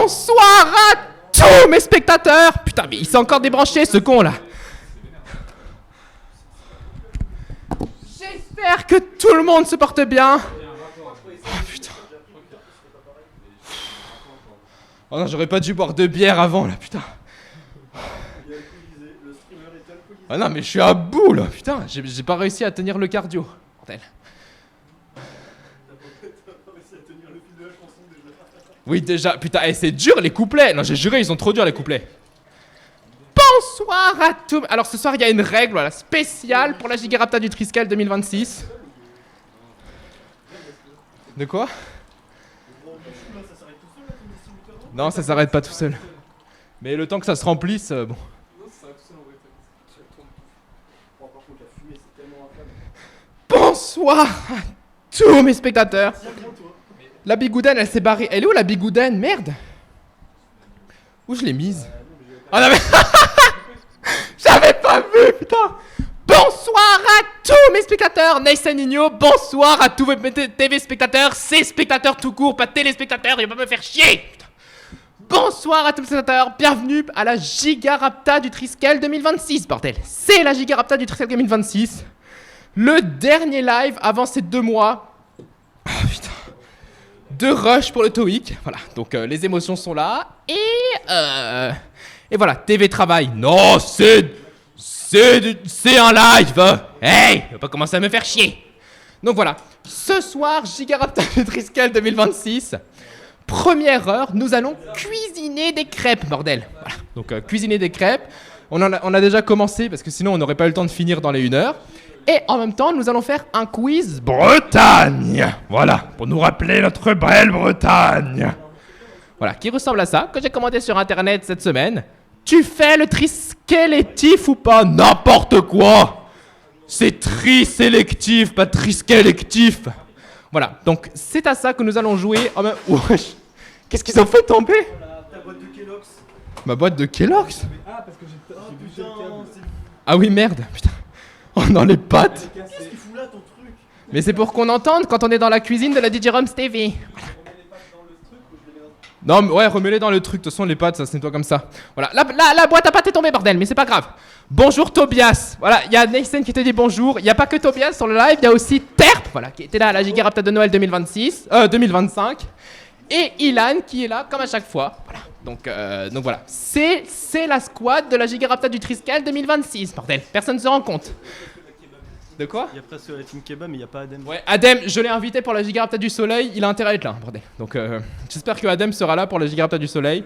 Bonsoir à tous mes spectateurs. Putain, mais il s'est encore débranché ce con là. J'espère que tout le monde se porte bien. Oh putain. Oh non, j'aurais pas dû boire de bière avant là, putain. Ah non, mais je suis à bout là, putain. J'ai pas réussi à tenir le cardio. Bordel. Oui, déjà, putain, c'est dur les couplets. Non, j'ai juré, ils sont trop durs les couplets. Bonsoir à tous. Alors ce soir, il y a une règle voilà, spéciale pour la Gigarapta du Triskel 2026. De quoi? Non, ça s'arrête pas tout seul. Mais le temps que ça se remplisse, bon. Bonsoir à tous mes spectateurs. La bigoudaine, elle s'est barrée. Elle est où la bigoudaine? Merde. Où je l'ai mise? Ah non mais... J'avais pas vu, putain. Bonsoir à tous mes spectateurs. Nice and Nino, bonsoir à tous mes TV spectateurs. C'est spectateurs tout court, pas téléspectateurs. Il va pas me faire chier. Putain. Bonsoir à tous les spectateurs. Bienvenue à la Gigarapta du Triskel 2026, bordel. C'est la Gigarapta du Triskel 2026. Le dernier live avant ces 2 mois. Oh putain. De rush pour le TOEIC, voilà, donc les émotions sont là, et voilà, TV travail, non, c'est un live, hey, va pas commencer à me faire chier. Donc voilà, ce soir, Gigarapta du Triskel 2026, première heure, nous allons cuisiner des crêpes, bordel, voilà, donc cuisiner des crêpes, on a déjà commencé, parce que sinon on n'aurait pas eu le temps de finir dans les 1 heure. Et en même temps, nous allons faire un quiz Bretagne. Voilà, pour nous rappeler notre belle Bretagne. Voilà, qui ressemble à ça, que j'ai commandé sur internet cette semaine. Tu fais le tri-sélectif ou pas? N'importe quoi. C'est tri-sélectif, pas tri-sélectif. Voilà, donc c'est à ça que nous allons jouer. Oh, wesh. Qu'est-ce qu'ils ont fait tomber? Ta boîte de Kellogg's. Ma boîte de Kellogg's? Ah, parce que j'ai vu le câble. Ah oui, merde, putain. Oh, dans les pattes. Qu'est-ce qu'il fout là, ton truc? Mais c'est pour qu'on entende quand on est dans la cuisine de la DJ Roms TV. Non, mais ouais, remets-les dans le truc. De toute façon, les pâtes, ça se nettoie comme ça. Voilà, la boîte à pâtes est tombée, bordel, mais c'est pas grave. Bonjour Tobias. Voilà, il y a Nathan qui te dit bonjour. Il n'y a pas que Tobias sur le live, il y a aussi Terp, voilà, qui était là à la Gigarapta de Noël 2025. Et Ilan qui est là comme à chaque fois. Voilà. Donc voilà, c'est la squad de la Gigarapta du Triskel 2026, bordel. Personne ne se rend compte. De quoi? Il y a presque la team kebab, mais il n'y a pas Adem. Ouais, Adem, je l'ai invité pour la Gigarapta du Soleil, il a intérêt à être là, bordel. Donc j'espère que Adem sera là pour la Gigarapta du Soleil.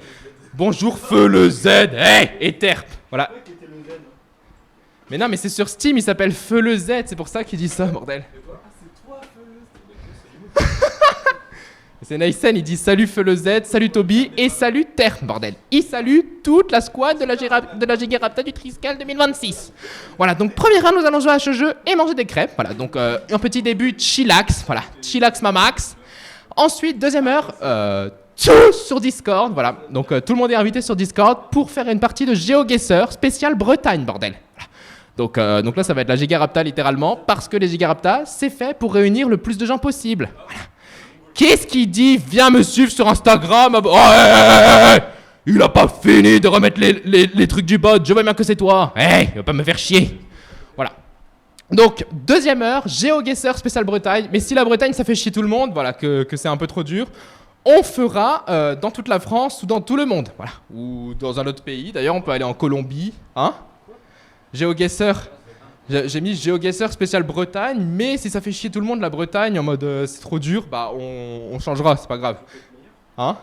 Bonjour Feu le Z, hey, et Terp, voilà. Mais non, mais c'est sur Steam, il s'appelle Feu le Z, c'est pour ça qu'il dit ça, bordel. C'est Naïsen, il dit salut Feu le Z, salut Toby et salut Terp, bordel. Il salue toute la squad de la Gigarapta du Triskel 2026. Voilà, donc première round, nous allons jouer à ce jeu et manger des crêpes. Voilà, donc un petit début chillax, voilà, chillax mamax. Ensuite, deuxième heure, tout sur Discord, voilà. Donc tout le monde est invité sur Discord pour faire une partie de GeoGuessr spécial Bretagne, bordel. Voilà. Donc là, ça va être la Gigarapta littéralement, parce que les Gigarapta, c'est fait pour réunir le plus de gens possible. Voilà. Qu'est-ce qu'il dit? Viens me suivre sur Instagram. Oh, hey, il a pas fini de remettre les trucs du bot. Je vois bien que c'est toi. Hey, il va pas me faire chier. Voilà. Donc, deuxième heure, GeoGuessr spécial Bretagne. Mais si la Bretagne, ça fait chier tout le monde, voilà, que c'est un peu trop dur, on fera dans toute la France ou dans tout le monde. Voilà. Ou dans un autre pays. D'ailleurs, on peut aller en Colombie. Hein? GeoGuessr. J'ai mis GeoGuessr spécial Bretagne, mais si ça fait chier tout le monde la Bretagne en mode c'est trop dur, bah on changera, c'est pas grave. Hein?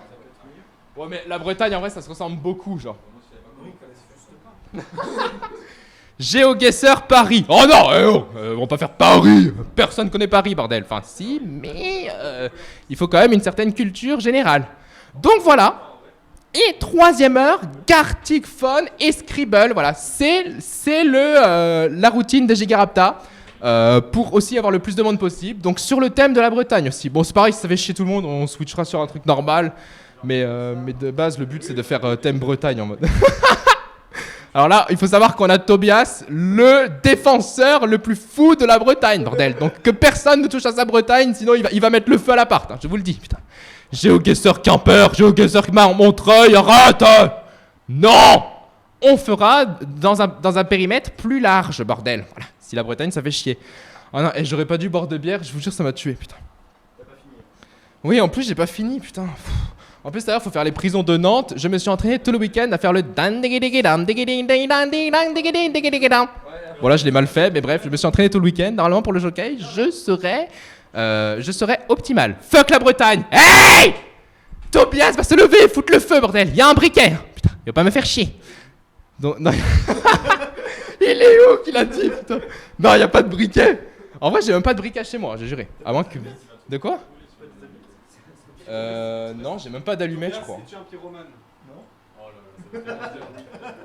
Ouais, mais la Bretagne en vrai ça se ressemble beaucoup, genre. GeoGuessr Paris. Oh non, on va pas faire Paris. Personne connaît Paris, bordel. Enfin si, mais il faut quand même une certaine culture générale. Donc voilà. Et troisième heure, Gartic Phone et Scribble, voilà, c'est la routine des Gigarapta pour aussi avoir le plus de monde possible. Donc sur le thème de la Bretagne aussi. Bon, c'est pareil, si ça fait chier tout le monde, on switchera sur un truc normal. Mais de base, le but c'est de faire thème Bretagne en mode. Alors là, il faut savoir qu'on a Tobias, le défenseur le plus fou de la Bretagne, bordel. Donc que personne ne touche à sa Bretagne, sinon il va mettre le feu à l'appart, hein, je vous le dis, putain. GeoGuessr Quimper, GeoGuessr Montreuil, arrête. Non. On fera dans un périmètre plus large, bordel. Voilà, si la Bretagne, ça fait chier. Oh non, et j'aurais pas dû boire de bière, je vous jure, ça m'a tué, putain. T'as pas fini. Oui, en plus, j'ai pas fini, putain. En plus, d'ailleurs, faut faire les prisons de Nantes. Je me suis entraîné tout le week-end à faire le Voilà, je l'ai mal fait, mais bref, je me suis entraîné tout le week-end. Normalement, pour le jockey, je serais optimal. Fuck la Bretagne. Hey! Tobias va se lever, foutre le feu, bordel. Il y a un briquet. Putain, il va pas me faire chier. Donc, non. Il est où qu'il a dit, putain? Non, il y a pas de briquet. En vrai, j'ai même pas de briquet chez moi, j'ai juré. À moins que... De quoi? Non, j'ai même pas d'allumette, je crois. Es-tu un pyromane? Non.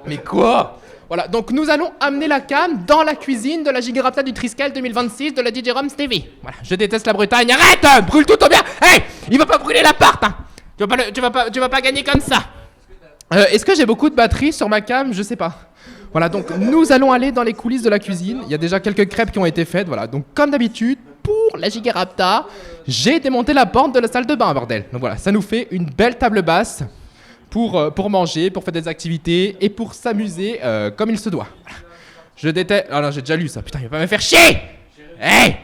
Mais quoi? Voilà, donc nous allons amener la cam dans la cuisine de la Gigarapta du Triskel 2026 de la DJ Roms TV. Voilà, je déteste la Bretagne. Arrête! Brûle tout bien. Hey! Il va pas brûler l'appart, hein. Tu vas pas gagner comme ça. Est-ce que j'ai beaucoup de batterie sur ma cam? Je sais pas. Voilà, donc nous allons aller dans les coulisses de la cuisine. Il y a déjà quelques crêpes qui ont été faites. Voilà, donc comme d'habitude, pour la Gigarapta, j'ai démonté la porte de la salle de bain, bordel. Donc voilà, ça nous fait une belle table basse pour manger, pour faire des activités et pour s'amuser comme il se doit. Voilà. Je déteste... Ah non, j'ai déjà lu ça. Putain, il va pas me faire chier. Hey!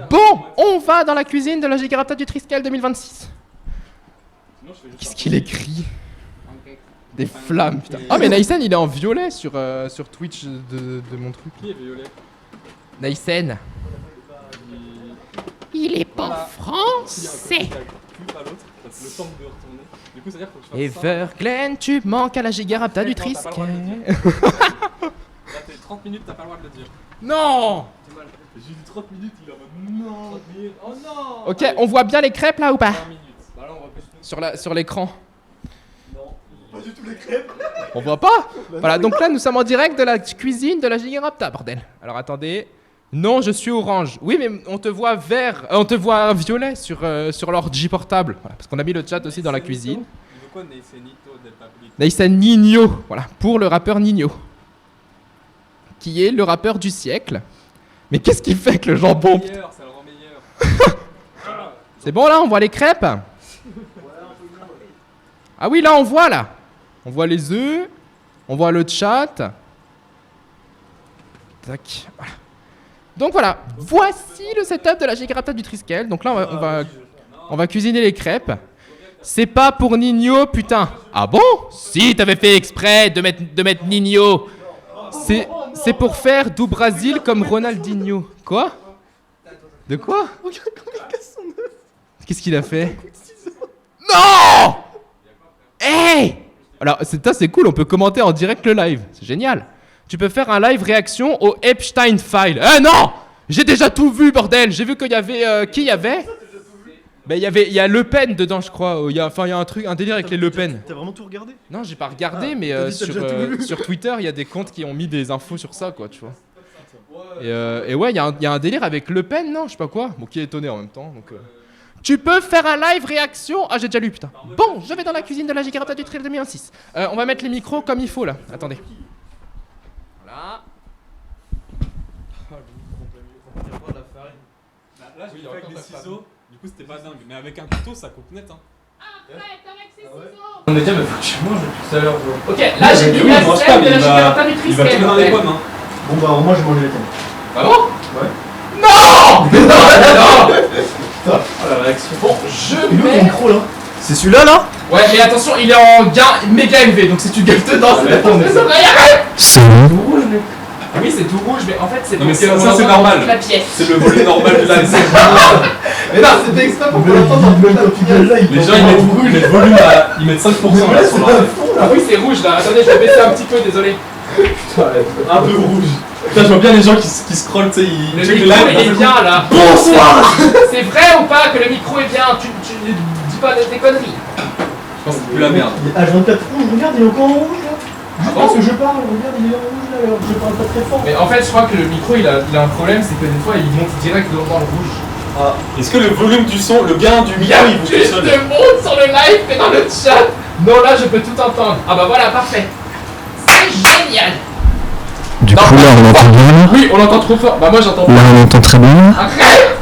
Bon, on va dans la cuisine de la Gigarapta du Triskel 2026. Qu'est-ce qu'il écrit? Des flammes, putain. Ah, mais Naïsen, il est en violet sur Twitch de mon truc. Qui est violet? Naïsen. Il est pas français. Le temps de retourner. Du coup, c'est-à-dire qu'il faut que je fasse ça. Everglen, tu manques à la Gigarapta du Non, t'as pas le Triskel. droit de le Là, t'es 30 minutes, t'as pas le droit de le dire. Non! J'ai dit 30 minutes, il est en mode non! 30 minutes, oh non! Ok, on voit bien les crêpes là ou pas? 20 minutes. Bah là, on va plus. Sur l'écran. Pas du tout les crêpes. On voit pas? Voilà, donc là nous sommes en direct de la cuisine de la Gigarapta, bordel. Alors attendez. Non, je suis orange. Oui, mais on te voit vert, on te voit violet sur l'ordi portable. Voilà, parce qu'on a mis le chat aussi dans la cuisine. Il veut quoi, Neisenito del Public? Naïsen Nino, voilà, pour le rappeur Nino. Qui est le rappeur du siècle. Mais qu'est-ce qu'il fait avec le jambon? Meilleur, ça le rend meilleur. C'est bon là, on voit les crêpes? Ah oui, là on voit là. On voit les œufs, on voit le chat. Tac, voilà. Donc voilà, voici le setup de la Gigarapta du Triskel. Donc là on va cuisiner les crêpes. C'est pas pour Nino, putain. Ah bon? Si, t'avais fait exprès de mettre Nino. C'est pour faire du Brasil comme Ronaldinho. Quoi? De quoi? Qu'est-ce qu'il a fait? Non! Hey! Alors, c'est cool, on peut commenter en direct le live. C'est génial. Tu peux faire un live réaction au Epstein File. Eh non! J'ai déjà tout vu, bordel. J'ai vu qu'il y avait... qui y avait? Ben, il y a Le Pen dedans, je crois. Il y a un délire avec les Le Pen. T'as vraiment tout regardé? Non, j'ai pas regardé, mais t'as dit que t'as déjà tout vu. sur Twitter, il y a des comptes qui ont mis des infos sur ça, quoi, tu vois. Et ouais, il y a un délire avec Le Pen, non? Je sais pas quoi. Bon, qui est étonné en même temps, donc... Tu peux faire un live réaction. Ah, j'ai déjà lu, putain. Bon, je vais dans la cuisine de la Gigarapta du Triskel 2026. On va mettre les micros comme il faut, là. Attendez. Voilà. Là, j'ai fait avec des ciseaux. Du coup, c'était pas dingue. Mais avec un couteau, ça coupe net. Hein. On est déjà, mais faut que je mange depuis tout à l'heure. Ok, là j'ai mis la scène de la Gigarapta du Il va Triskel. tomber dans les pommes. Hein. Bon bah moi j'ai mangé les pommes. Ah bon? Ouais. Non! Non! Oh la réaction. Bon, je Il est où ton mets... micro là? C'est celui-là là? Ouais, mais attention, il est en gain méga élevé, donc si tu gueules dedans, c'est attends, mais ça va y arrête! C'est tout rouge mais. Ah oui, c'est tout rouge, mais en fait, c'est Non, mais pour que ça, on c'est entende normal. toute la pièce. C'est le volet normal de la scène. Mais non, c'était exprès pour qu'on Même entende dans toute la quand tu gueules pièce. là, Les gens, ils mettent volume à. Ils mettent 5% là sur leur. Ah oui, c'est rouge là, attendez, je vais baisser un petit peu, désolé. Un peu rouge. Putain, je vois bien les gens qui scrollent, tu sais, ils Le checkent micro, les il est lives. bien là. Bonsoir. C'est vrai ou pas que le micro est bien? Tu dis pas des conneries. Je pense que c'est plus la merde. Il est H24 rouge, regarde, il est encore en rouge là. Juste bon parce que je parle, regarde, il est en rouge là, alors je parle pas très fort. Mais en fait, je crois que le micro, il a un problème, c'est que des fois, il monte direct dans le rouge. Ah. Est-ce que le volume du son, le gain du micro, il bouge tout Plus seul? de monde sur le live que dans le chat. Non, là, je peux tout entendre. Ah bah voilà, parfait. C'est génial. Du Non, coup, là, on entend bien. Là, Oui, on entend trop fort. Bah moi, j'entends pas. on entend très bien. Arrête.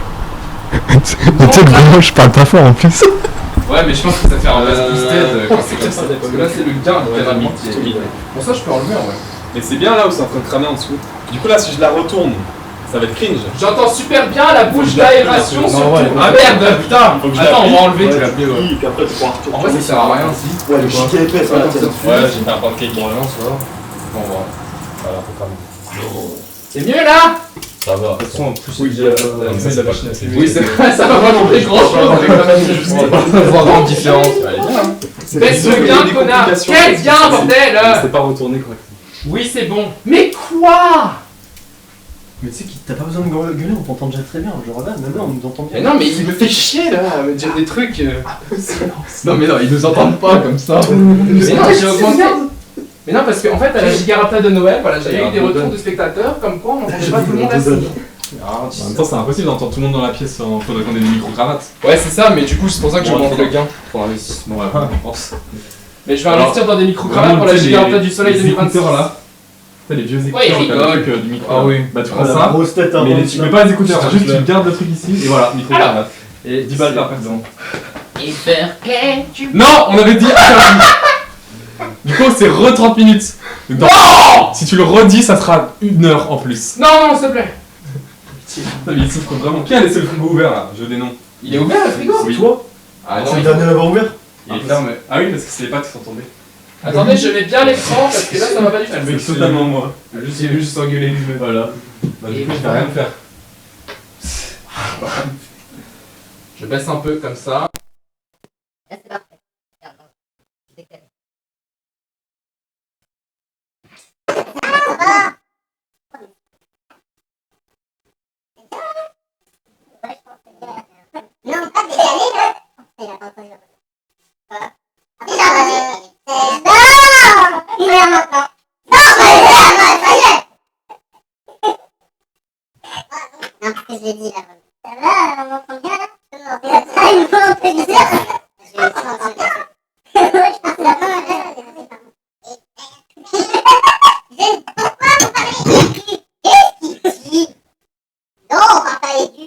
Tu sais, vraiment, je parle pas fort en plus. Ouais, mais je pense que ça fait un base boosted quand c'est comme ça. Parce que là, c'est le gain littéralement qui est. Bon, ça, je peux enlever en vrai. Mais c'est bien là où c'est en train de cramer en dessous. Du coup, là, si je la retourne, ça va être cringe. J'entends super bien la bouche d'aération Non, surtout. ouais, Ah merde, putain. Faut que je Attends, on l'applique. va enlever. Ouais, puis après tu pourras retourner. En vrai, ça sert à rien si. Ouais, le chiquet épais, ça va faire. Ouais, j'ai fait un pancake. Bon, non, ça va. Bon, on va. Voilà, faut cramer. C'est mieux là. Ça va. De toute façon, en plus, Oui, il j'ai la machine à Oui, c'est vrai, ça va pas changer grand chose avec la machine juste. On va voir une différence. Elle est bien, hein. Baisse le gain, connard. Quel gain, bordel. C'est pas retourné correctement. Oui, c'est bon. Mais quoi? Mais tu sais que t'as pas besoin de gueuler, on t'entend déjà très bien. Genre là, maintenant on nous entend bien. Mais non, mais il me fait chier là, à me dire des trucs. Non, mais non, ils nous entendent pas comme ça. Mais non, j'ai augmenté. Mais non, parce qu'en fait, à la Gigarapta de Noël, voilà, j'avais eu des retours de spectateurs comme quoi on n'entendait pas tout le monde assis. En même temps, c'est impossible d'entendre tout le monde dans la pièce. Faudrait qu'on ait des micro-cravates. Ouais, c'est ça, mais du coup, c'est pour ça que j'augmente le gain pour l'investissement. Ouais, on pense. Mais je vais investir dans des micro-cravates pour la Gigarapta du Soleil 2026. là. T'as les vieux écouteurs, Ouais, il t'as le rigole. truc du micro. Ah oui. Bah tu Ah, prends la ça, grosse tête, hein, mais bon, tu mets pas les écouteurs, juste tu gardes le truc ici et voilà, micro-cravate. Et 10 balles par personne. Non, on avait dit interdit. Du coup, c'est re 30 minutes. Donc, si tu le redis, ça sera 1 heure en plus. Non, non, s'il te plaît. Non, mais il souffre vraiment. Qui a laissé le frigo ouvert là? Je dénonce. Il est ouvert le frigo? Oui. Toi Ah non, C'est le il- dernier à l'avoir ouvert. Il est fermé. Ah oui, parce que c'est les pâtes qui sont tombées. Attendez, je mets bien l'écran parce que là, ça va pas du tout. C'est totalement moi. J'ai juste engueulé lui-même. Voilà. Bah, du coup, je vais rien faire. Je baisse un peu comme ça. Non, pas décalé, là. Il a pas entendu. Voilà. Déjà, vas-y. Non! Il est maintenant. Non, ça y est. Non, parce que je l'ai dit, là. Ça va, on m'entend bien, là? Non, ça, il faut un peu de dire. Je vais aussi entendre bien. Ouais, je pense que la main, là, pourquoi vous parlez du cul? Qu'est-ce qu'il dit? Non, on va parler du...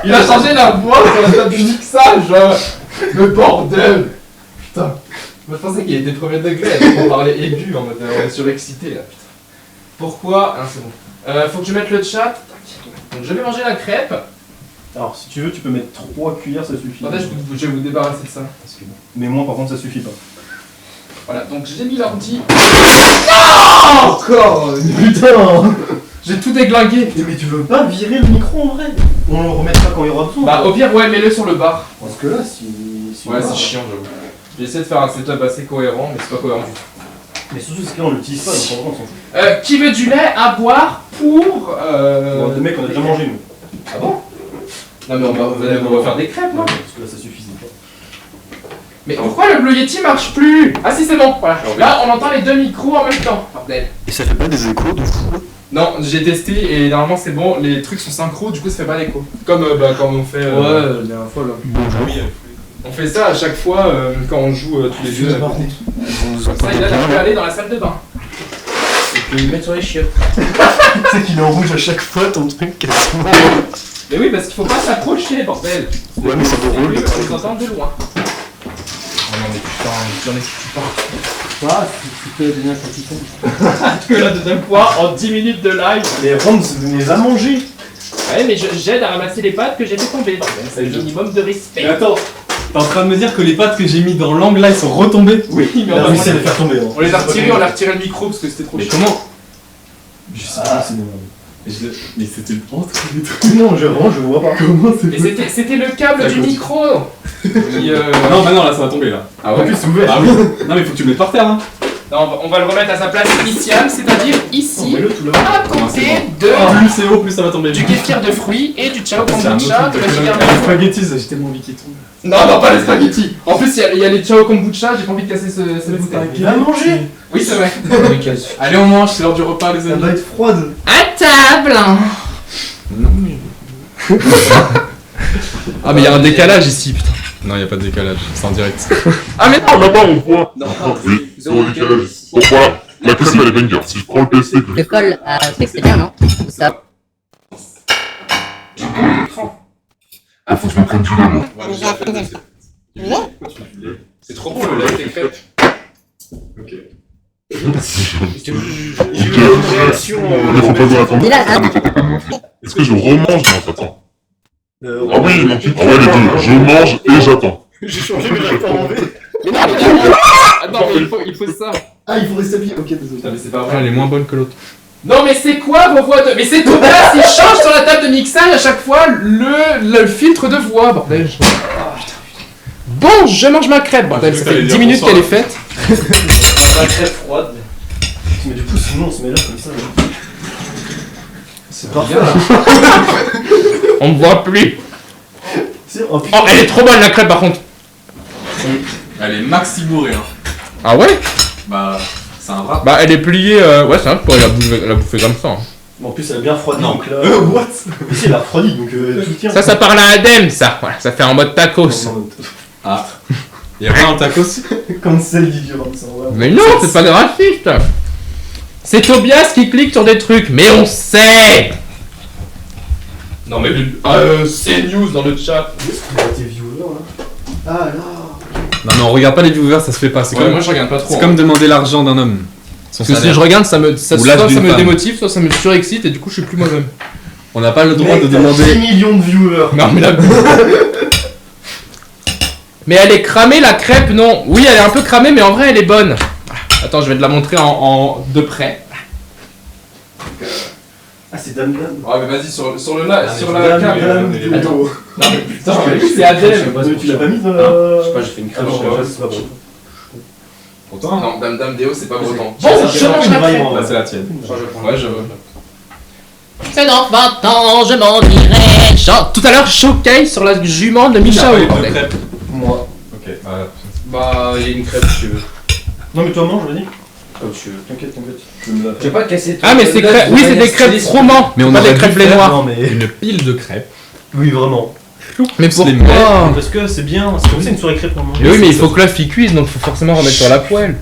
Il a changé la voix sur la table du mixage. Le bordel. Putain. Je pensais qu'il était premier degré. On parlait aigu en mode on est surexcité là. Putain. Pourquoi? Ah, c'est bon. Faut que je mette le chat. Donc je vais manger la crêpe. Alors, si tu veux, tu peux mettre 3 cuillères, ça suffit. Attendez, je vais vous débarrasser de ça. Mais moi, par contre, ça suffit pas. Voilà, donc j'ai mis l'ordi. Encore Putain J'ai tout déglingué. Mais tu veux pas virer le micro en vrai? On le remettra quand il y aura besoin. Bah au pire, ouais, mets-le sur le bar. Parce que là, si Ouais, c'est chiant, j'avoue. J'ai essayé de faire un setup assez cohérent, mais c'est pas cohérent du tout. Mais surtout, c'est que là, on l'utilise pas, donc en vrai, on s'en fout. Qui veut du lait à boire pour. Bon, les mecs, on a déjà mangé, nous. Ah bon? Non, mais on va faire des crêpes, non? Parce que là, ça suffisait pas. Mais pourquoi le Blue Yeti marche plus? Ah si, c'est bon, voilà. Là, on entend les deux micros en même temps. Bordel. Et ça fait pas des échos de fou? Non, j'ai testé et normalement c'est bon, les trucs sont synchro, du coup ça fait pas d'écho. Comme comme on fait. la dernière fois, là. Bonjour. On fait ça à chaque fois quand on joue tous les deux. Par contre, On nous Comme ça, il a pu aller dans la salle de bain. tu peux le mettre sur les chiottes. Tu sais qu'il est en rouge à chaque fois ton truc quasiment. Mais oui, parce qu'il faut pas s'approcher, bordel. Ouais, mais ça vaut Et rôle oui, de on les entend de loin. Oh non, mais putain, j'en ai tu parles. Ah, tu peux devenir capitaine. Que la deuxième fois en 10 minutes de live. Mais Ron, mais va manger. Ouais, mais j'aide à ramasser les pattes que j'ai fait tomber. C'est le minimum de respect. Mais attends, t'es en train de me dire que les pâtes que j'ai mis dans l'angle là, ils sont retombées? Oui, mais Il a réussi à les faire tomber. Hein. on les a retirés, on a retiré le micro parce que c'était trop Mais chiant. comment? Je sais Ah, pas. c'est bon. Mais c'était entre les trucs. Non, je vois pas. Comment c'est Mais c'était le câble du micro qui, Non, bah non, là ça va tomber là. Ah En plus, c'est ouvert. Ah oui. Non, mais faut que tu le mettes par terre, hein. Non, on va le remettre à sa place initiale, c'est-à-dire ici, Mets-le tout là. à côté de Plus c'est haut, plus ça va tomber. du kéfir de fruits et du chao C'est un autre kombucha de truc la que Gigarapta. les spaghettis, j'ai tellement envie qu'ils tombent. Non, pas les spaghettis. En plus, il y a les chao kombucha, j'ai pas envie de casser cette bouteille. Va manger. Oui, c'est vrai. Allez, on mange, c'est l'heure du repas, les Ça amis. va être froide. À table. Ah, mais il y a un décalage ici, putain. Non, y a pas de décalage, c'est en direct. Ah, mais non. Là-bas, on voit. Non, Oui, zéro décalage. Donc voilà, la crêpe elle est banger. Si je prends le PST, Le col à truc, c'est bien, non? Ou ça? Ah, faut que je me prenne du lait, moi. Ah, mais j'ai appris de le lait. C'est trop bon le lait, tes crêpes. Ok. J'ai eu une réaction. Mais faut pas dire attendre. Dis-la, hein. Est-ce que je remange? Non, j'attends. Ah Ouais, oui, non, ah ouais, les deux. Je mange et j'attends. j'ai changé, mais j'avais pas enlevé. Mais non, mais attends, mais il faut ça. Ah, il faut rester appuyé. Ok, désolé. mais c'est pas vrai, elle est moins bonne que l'autre. Non, mais c'est quoi vos voix de. Mais c'est Tobias, il change sur la table de mixage à chaque fois le filtre de voix, bordel. Bon, je mange ma crêpe, bordel. Ah, Ça tu veux fait que 10 t'allais minutes dire qu'elle est bonsoir. faite. La crêpe froide. Mais du coup, sinon, on se met là comme ça. là. C'est parfait. On me voit plus. Oh putain. Oh, elle est trop bonne la crêpe par contre. Elle est maxi bourrée, hein. Ah ouais? Bah, c'est un rap. Bah, elle est pliée. Ouais, c'est vrai que je pourrais la bouffer comme ça. Hein. En plus, elle a bien refroidi. Non. Donc là. What? Mais si, elle a refroidi, donc tout tient. Ça parle à Adem, ça. Voilà, ça fait en mode tacos. Ah. Y'a rien en tacos? Comme celle d'ignorance. Mais non, c'est pas des racistes. C'est Tobias qui clique sur des trucs, mais on sait. Non mais c'est news dans le chat. Tes viewers là. Ah là. Non, mais on regarde pas les viewers, ça se fait pas. C'est Ouais, comme, moi je regarde pas trop. c'est comme demander l'argent d'un homme. Son Parce que si salaire. je regarde, ça Ou soit l'âge ça d'une me femme. démotive, soit ça me surexcite et du coup je suis plus moi-même. On n'a pas le droit Mec, de t'as demander. 10 millions de viewers. Non mais la Mais elle est cramée la crêpe, non? Oui, elle est un peu cramée, mais en vrai elle est bonne. Attends, je vais te la montrer de près. Ah, c'est Dame Dame. Ouais, mais vas-y, sur le Dame Dame. Attends. vidéo. Non mais putain, c'est Adèle. Tu l'as pas mis dans la. Je sais pas, j'ai fait une crêpe. Ah non, je sais pas. c'est pas bon. Pourtant, Non, Dame Dame Déo, c'est pas breton. Ça, Bon, ça je mange fait la une crêpe. vaille, en bah vrai. c'est la tienne. Ouais, je veux. C'est dans 20 ans, je m'en irai. Tout à l'heure, showcase sur la jument de Michao. bordel. Moi. Ok. Bah, il y a une crêpe si tu veux. Non, mais toi, mange, vas-y. Comme tu veux. T'inquiète. Je me la Tu veux pas casser Ah, mais c'est crêpes. Oui, c'est des crêpes froment. Mais on pas aurait des dû crêpes faire- blé noir. Non, mais. Une pile de crêpes. Oui, vraiment. Mais Se les pourquoi? Parce que c'est bien, c'est comme ça une soirée crêpe normalement. Mais oui, mais il faut que l'œuf il cuise, donc faut forcément remettre sur la poêle.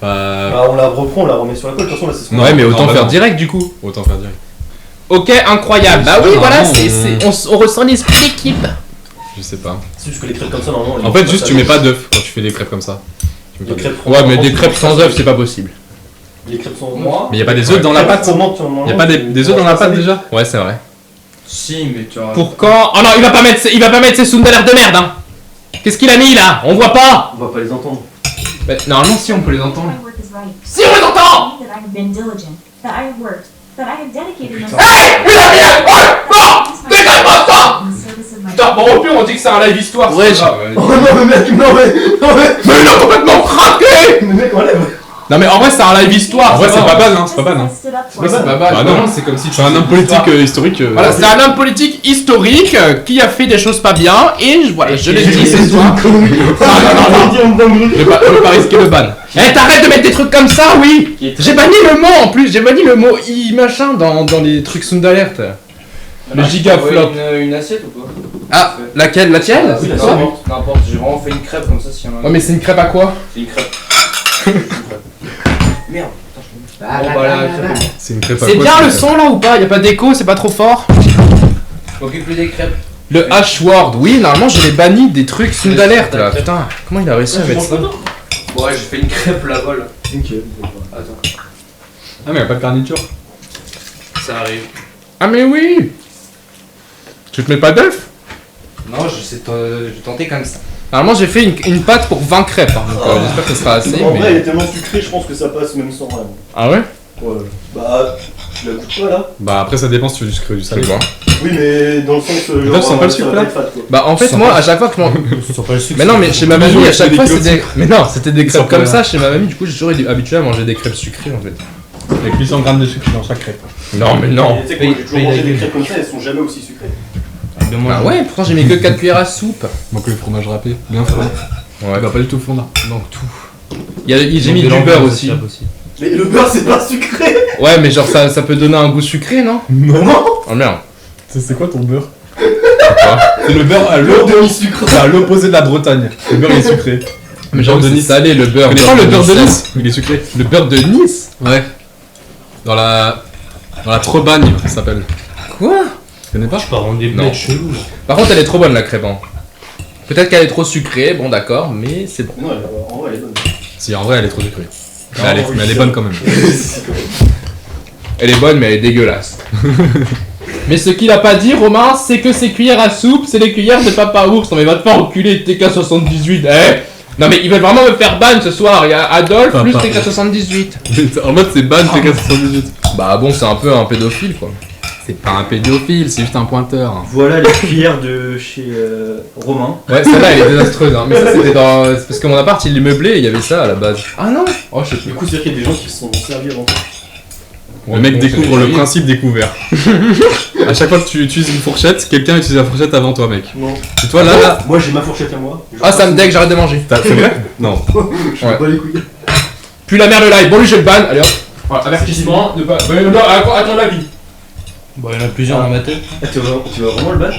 Bah, on la reprend, on la remet sur la poêle. De toute façon, là, c'est ce qu'on Ouais, mais autant bah faire non. direct du coup. Autant faire direct. Ok, incroyable. Bah oui, Ah, voilà, non, on ressent l'esprit d'équipe. Je sais pas. C'est juste que les crêpes comme ça, normalement. En fait, juste tu mets pas d'œufs quand tu fais des crêpes comme ça. Tu mets Les pas d'œufs. crêpes Ouais, mais des crêpes sans œufs, c'est pas possible. Les crêpes sont. Moi Mais y a pas des œufs dans la pâte? Y a pas des œufs dans la pâte déjà? Ouais, c'est vrai. Si, mais tu auras. Pour quand? Oh non, il va pas mettre ses sundalers de merde, hein. Qu'est-ce qu'il a mis là? On voit pas. On va pas les entendre. Bah, normalement, si on peut les entendre. My work is right. Si on les entend! That I have been diligent, that I have worked, that I have dedicated myself Il a rien! Oh non! Dégage-moi ça! in the service of my Putain, bon, au pire, on dit que c'est un live histoire. Ouais, c'est grave. Oh non, mais mec, non, mais. Mais il a complètement craqué! Mais mec, enlève. Non, mais en vrai, c'est un live histoire. En vrai, c'est va. pas bad, hein. C'est pas bad, hein. stood up for Ouais, c'est it. pas bad. Bah non. Non, c'est comme si tu C'est un homme politique historique. Voilà, c'est un homme politique historique qui a fait des choses pas bien et voilà, je l'ai dit ce soir. Non, je vais pas risquer le ban. Eh, t'arrêtes de mettre des trucs comme ça, oui. J'ai banni le mot en plus, j'ai banni le mot i machin dans les trucs Soundalert. Le giga flop. Une assiette ou pas? Ah, laquelle? La tienne? Oui, la Ça tienne. N'importe, j'ai vraiment fait une crêpe comme ça s'il y en a. Ouais, mais c'est une crêpe à quoi? C'est une crêpe. Merde. Bon, bah, la crêpe. C'est une crêpe à C'est quoi, bien cette le crêpe? son là ou pas? Y'a pas d'écho, c'est pas trop fort? Occupe des crêpes. Le H-word, oui, normalement je l'ai banni des trucs Soundalert là. Putain, comment il a réussi à mettre ça? Ouais, j'ai fait une crêpe là-bas là. Ok. Attends, Ah, mais y'a pas de garniture. ça arrive. Ah, mais oui! Tu te mets pas d'œuf? Non, j'ai tenté comme ça. Normalement j'ai fait une pâte pour 20 crêpes, hein, donc j'espère que ce sera assez. En vrai, elle Mais... est tellement sucrée, je pense que ça passe même sans rien. Ah ouais? Ouais. Bah, tu la goûtes pas là? Bah, après, ça dépend si tu veux du sucré ou du Je salé. vois. Oui, mais dans le sens. Là, tu sens pas le sucre, ça va là être fat, quoi. Bah en fait Sans moi pas- à chaque fois que je m'en... Ça sent pas le sucre. Mais non mais chez ma Toujours mamie à acheter chaque des fois kilos c'était de des... Mais non c'était des Sans crêpes comme pas- ça chez ma mamie, du coup j'ai toujours été habitué à manger des crêpes sucrées en fait. Avec 800 grammes de sucre dans chaque crêpe. Non mais non. Tu sais que moi, j'ai toujours mangé des crêpes comme ça, elles sont jamais aussi sucrées. Ah ouais, pourtant j'ai mis que 4 cuillères à soupe. Donc le fromage râpé, bien frais. Ouais, Il va pas du tout fondre. donc tout. J'ai mis du beurre aussi. Mais le beurre, c'est pas sucré! Ouais mais genre ça peut donner un goût sucré non? Non! Oh merde. C'est quoi ton beurre? C'est le beurre à Beurre demi-sucre! C'est à l'opposé de la Bretagne. Le beurre il est sucré. Mais genre de Nice salé le beurre. Tu connais pas le beurre de Nice? Il est sucré. Le beurre de Nice? Ouais. Dans la Trebagne, ça s'appelle. Quoi? Tu connais pas? Je pars en des Non. bêtes chelous. Par contre, elle est trop bonne la crêpe. Hein. Peut-être qu'elle est trop sucrée, bon d'accord, mais c'est bon. Non, en vrai, elle est bonne. Si, en vrai, elle est trop sucrée. Non, Mais oui, elle est c'est bonne vrai. quand même. Elle est bonne, mais elle est dégueulasse. Mais ce qu'il a pas dit, Romain, c'est que ces cuillères à soupe, c'est les cuillères de Papa Ours. Non mais va te faire enculer, TK78. Non mais ils veulent vraiment me faire ban ce soir. Il y a Adolphe plus Papa. TK78. En mode, c'est ban TK78. Bah bon, c'est un peu un pédophile quoi. C'est pas un pédophile, c'est juste un pointeur. Voilà les cuillères de chez Romain. Ouais, celle-là elle est désastreuse. Hein. Mais ça c'était dans. C'est parce que mon appart il est meublé et il y avait ça à la base. Ah non. Oh je sais plus. Du coup, c'est-à-dire qu'il y a des gens qui se sont servis avant toi. Le mec bon, découvre c'est le des principe découvert. À chaque fois que tu utilises une fourchette, quelqu'un utilise la fourchette avant toi, mec. Non. Et toi, là, Moi, j'ai ma fourchette à moi. Ah ça me deck, j'arrête de manger. c'est vrai? Non. Je me bats les couilles. Puis la merde live. Bon lui j'ai le ban. Allez hop. Voilà, avertissement. Ne pas. Attends la vie. Bon, il y en a plusieurs dans ma tête. Ah, tu vas vraiment le battre?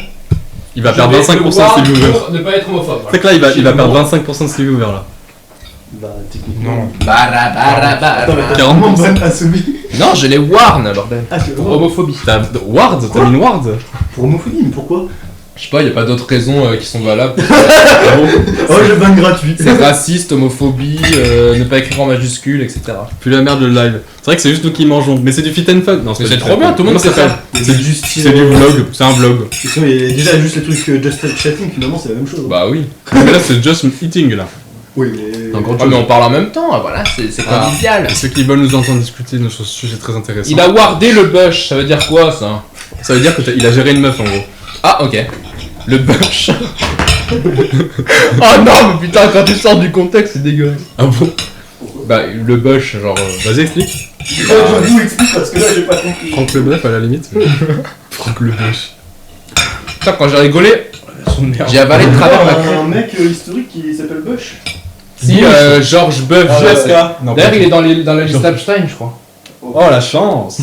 Il va perdre 25% de Stevie Hoover. Pour ne pas être homophobe. C'est que là, il va perdre 25% de Stevie Hoover, là. Bah, techniquement. Barra. 40%. Assommé. Non, je les warn, bordel. Ah, tu Pour vois. homophobie. T'as Ward? T'as mis une Ward? Pour homophobie, mais pourquoi? Je sais pas, y a pas d'autres raisons qui sont valables. Oh, je banne gratuit. C'est raciste, homophobie, ne pas écrire en majuscule, etc. Puis la merde le live. C'est vrai que c'est juste nous qui mangeons, mais c'est du fit and fun. Non, Mais pas c'est du trop fit and bien, fun. tout le monde Comment sait ça. C'est du vlog, c'est un vlog. Sinon, il y a déjà juste les trucs Just Chatting, finalement, c'est la même chose. Bah oui. Mais là, c'est just eating, là. Oui, mais. Encore Ah, mais on parle en même temps, voilà, c'est Ah. convivial. Et ceux qui veulent nous entendre discuter de ce sujet très intéressant. Il a wardé le bush, ça veut dire quoi ça? Ça veut dire qu'il a géré une meuf en gros. Ah, ok. Le bush. Oh non, mais putain, quand tu sors du contexte, c'est dégueulasse. Ah bon? Bah, le bush, genre. Vas-y, explique. Je vous explique parce que là, j'ai pas compris. Franck Leboeuf à la limite. Franck Leboeuf. Putain, quand j'ai rigolé, j'ai avalé de travers ma crème. Un mec historique qui s'appelle Bush. Si, Georges Buff, je sais. D'ailleurs, il est dans la liste Epstein, je crois. Oh la chance.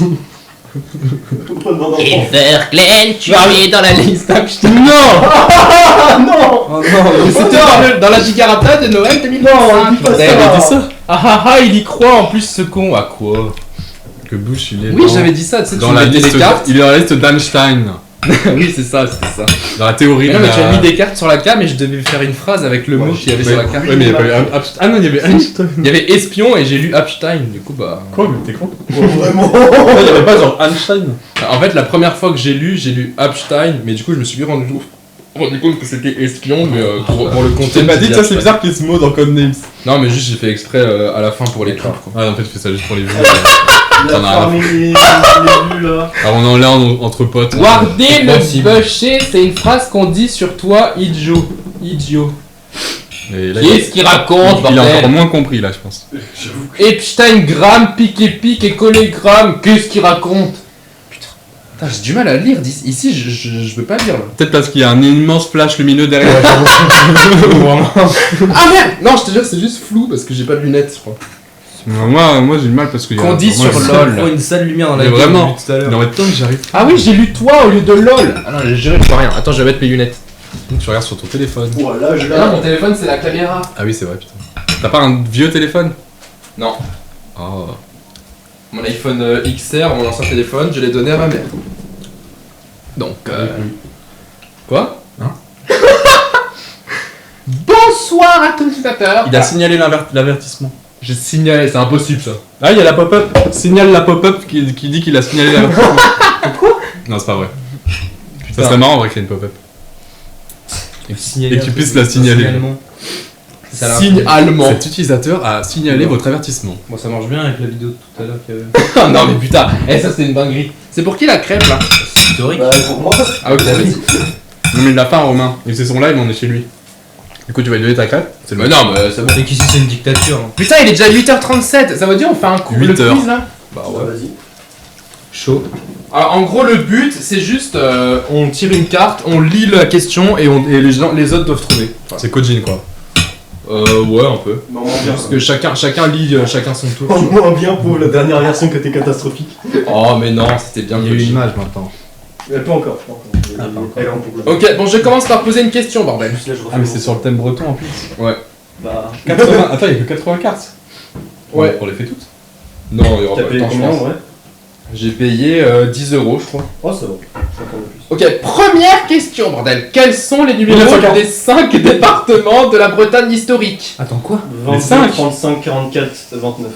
Everglen, tu es dans la liste Epstein. Non. Oh non. Mais c'était dans la Gigarapta de Noël 2005. dis pas bordel. ça. Il a dit ça. Ah ah ah, il y croit en plus ce con. À quoi? Que Bush il est Oui, dans- j'avais dit ça, tu sais, dans tu la mettais liste. les cartes. Il est dans la liste d'Einstein. Oui, c'est ça, c'était ça. Dans la théorie. Mais non, de mais la- tu as mis des cartes sur la cam et je devais faire une phrase avec le mot qu'il y avait sur la carte. Ouais, mais il y a pas eu Ah non, il y avait Einstein. Il y avait espion et j'ai lu Epstein, du coup, bah. Quoi, mais t'es con? Vraiment. Il y avait pas genre Einstein. En fait, la première fois que j'ai lu Epstein, mais du coup, je me suis vite rendu compte que c'était espion, mais pour le Je contexte. t'ai pas dit, j'ai ça c'est Epstein. bizarre qu'il y ait ce mot dans Codenames. Non, mais juste j'ai fait exprès à la fin pour les clips, quoi. Ah, en fait, tu fais ça juste pour les vues. Il a T'en as farmé les vues là. Alors, on est là entre potes. Warder C'est le possible. bûcher, c'est une phrase qu'on dit sur toi, idiot. Idiot. Et là, Qu'est-ce qu'il raconte, il a encore bordel? moins compris là, je pense. Epstein, gramme, pique et pique et collégramme. Qu'est-ce qu'il raconte? Putain, j'ai du mal à lire d'ici. Ici, je veux pas lire là. Peut-être parce qu'il y a un immense flash lumineux derrière. Ah merde! Non, je te jure, c'est juste flou parce que j'ai pas de lunettes, je crois. Moi j'ai du mal parce que. Qu'on dit sur Il faut LOL. une sale lumière dans la Mais gueule vraiment. depuis tout à l'heure. Il en reste plein que j'arrive. Ah oui, j'ai lu toi au lieu de LOL. Ah non, j'ai juré, je vois rien. Attends, je vais mettre mes lunettes. Tu regardes sur ton téléphone. Voilà, je Ah non, mon téléphone, c'est la caméra. Ah oui, c'est vrai, putain. T'as pas un vieux téléphone? Non. Oh. Mon iPhone XR, mon ancien téléphone, je l'ai donné à ma mère. Donc, Quoi? Hein? Bonsoir à tous les spectateurs. Il a signalé l'avertissement. J'ai signalé, c'est impossible ça. Ah, il y a la pop-up. Signale la pop-up qui dit qu'il a signalé l'avertissement. Quoi? Non, c'est pas vrai. Ça serait marrant en vrai qu'il y ait une pop-up. Et que tu puisses la signaler. Signe allemand. Cet utilisateur a signalé votre avertissement. Bon, ça marche bien avec la vidéo de tout à l'heure qu'il y avait. Ah non mais putain, ça c'est une dinguerie. C'est pour qui la crêpe là? C'est historique. Bah, pour moi. Ah ok, vas-y. Non, mais il l'a fait, Romain. Et c'est son live, on est chez lui. Du coup, tu vas lui donner ta crêpe. C'est le Mais non, mais c'est bon. C'est qu'ici c'est une dictature. Hein. Putain, il est déjà 8h37. Ça veut dire on fait un coup le 8 heures. quiz là? Bah Ouais, vas-y. Chaud. Alors, en gros, le but, c'est juste, on tire une carte, on lit la question et les autres doivent trouver. C'est Kojin quoi. Ouais, un peu. Non, moins bien. Parce que chacun lit chacun son tour. En moins bien pour la dernière version qui était catastrophique. Oh, mais non, c'était bien. Il y a eu une coché. image maintenant. Pas encore. Pas encore. Elle est en boucle. Ok, bon, je commence par poser une question, bordel. Juste là, je refais Ah, mais mon- c'est sur le thème breton en plus. Bah. 80. Attends, il y a que 80 cartes. Ouais. On les fait toutes. Non, il y aura T'as pas le payé temps, je combien pense. ouais? J'ai payé 10 euros, je crois. Oh, ça va. crois qu'on a plus. Ok, première question, bordel. Quels sont les numéros 1940. des 5 départements de la Bretagne historique? Attends, quoi? 22, cinq. 35, 44, 29.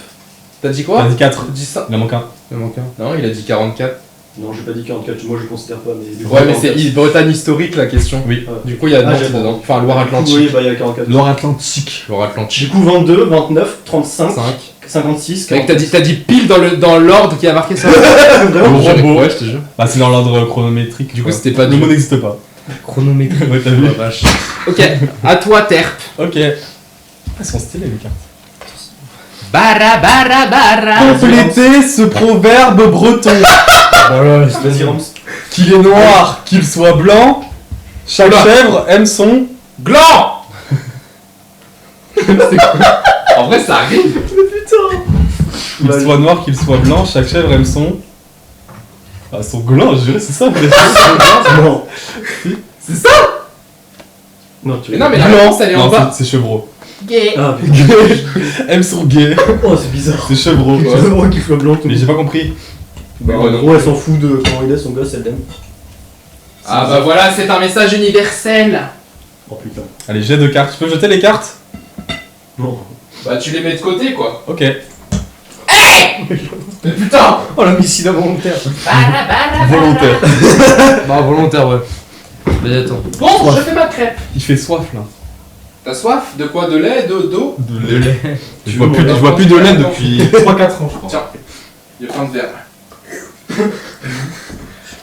T'as dit quoi? T'as dit 4. Dis ça. Il en manque un. Il manque un. Non, il a dit 44. Non, j'ai pas dit 44, moi je considère pas, mais du coup, Ouais, mais c'est 44. Bretagne historique la question. Oui. Du coup, il y a Nantes j'ai dedans. bon. Enfin, Oui, Loire-Atlantique. bah il y a 44. Loire-Atlantique. Loire-Atlantique. Du coup, 22, 29, 35, 5. 56, Mec, t'as dit pile dans l'ordre qui a marqué ça. Vraiment Je dirais- robot. Ouais, je te jure. Bah, c'est dans l'ordre chronométrique. Du coup, quoi. c'était pas Le du mot n'existe pas. Chronométrique. Ouais, t'as vu? Oh, la vache. Ok, à toi, Terp. Ok. Elles sont stylées, les cartes. Bara, bara, bara. Complétez ce proverbe breton. Voilà, Vas-y, Rams. Qu'il est noir, qu'il soit blanc, chaque Oula. chèvre aime son... Gland. C'est quoi? En vrai, ça arrive. Qu'il soit noir, qu'il soit blanc, chaque chèvre aime son... Ah, son gland, je dirais, c'est ça. Non. C'est ça? Non, tu Mais non, mais la Blanc. réponse, elle est en Non, bas. c'est chevreau. Gay. Ah, putain. Aime son gay. Oh, c'est bizarre. C'est chevreau. C'est vraiment qu'il soit blanc tout. Mais j'ai pas compris. Bah, Ouais, en non. gros, elle s'en fout de comment il est, son gosse, elle l'aime. Ah bah voilà, c'est un message universel. Oh putain. Allez, jet de cartes. Tu peux jeter les cartes? Non. Bah tu les mets de côté quoi. Ok. Mais putain. Oh, la missile involontaire. Bara, bara, bara. Volontaire. Bah, volontaire, ouais. Mais attends. Bon, je fais ma crêpe. Il fait soif, là. T'as soif? De quoi? De lait? D'eau? De lait. Tu Je vois veux plus, mon je vois plus de lait attends. depuis 3-4 ans, je crois. Tiens. Il y a plein de verres.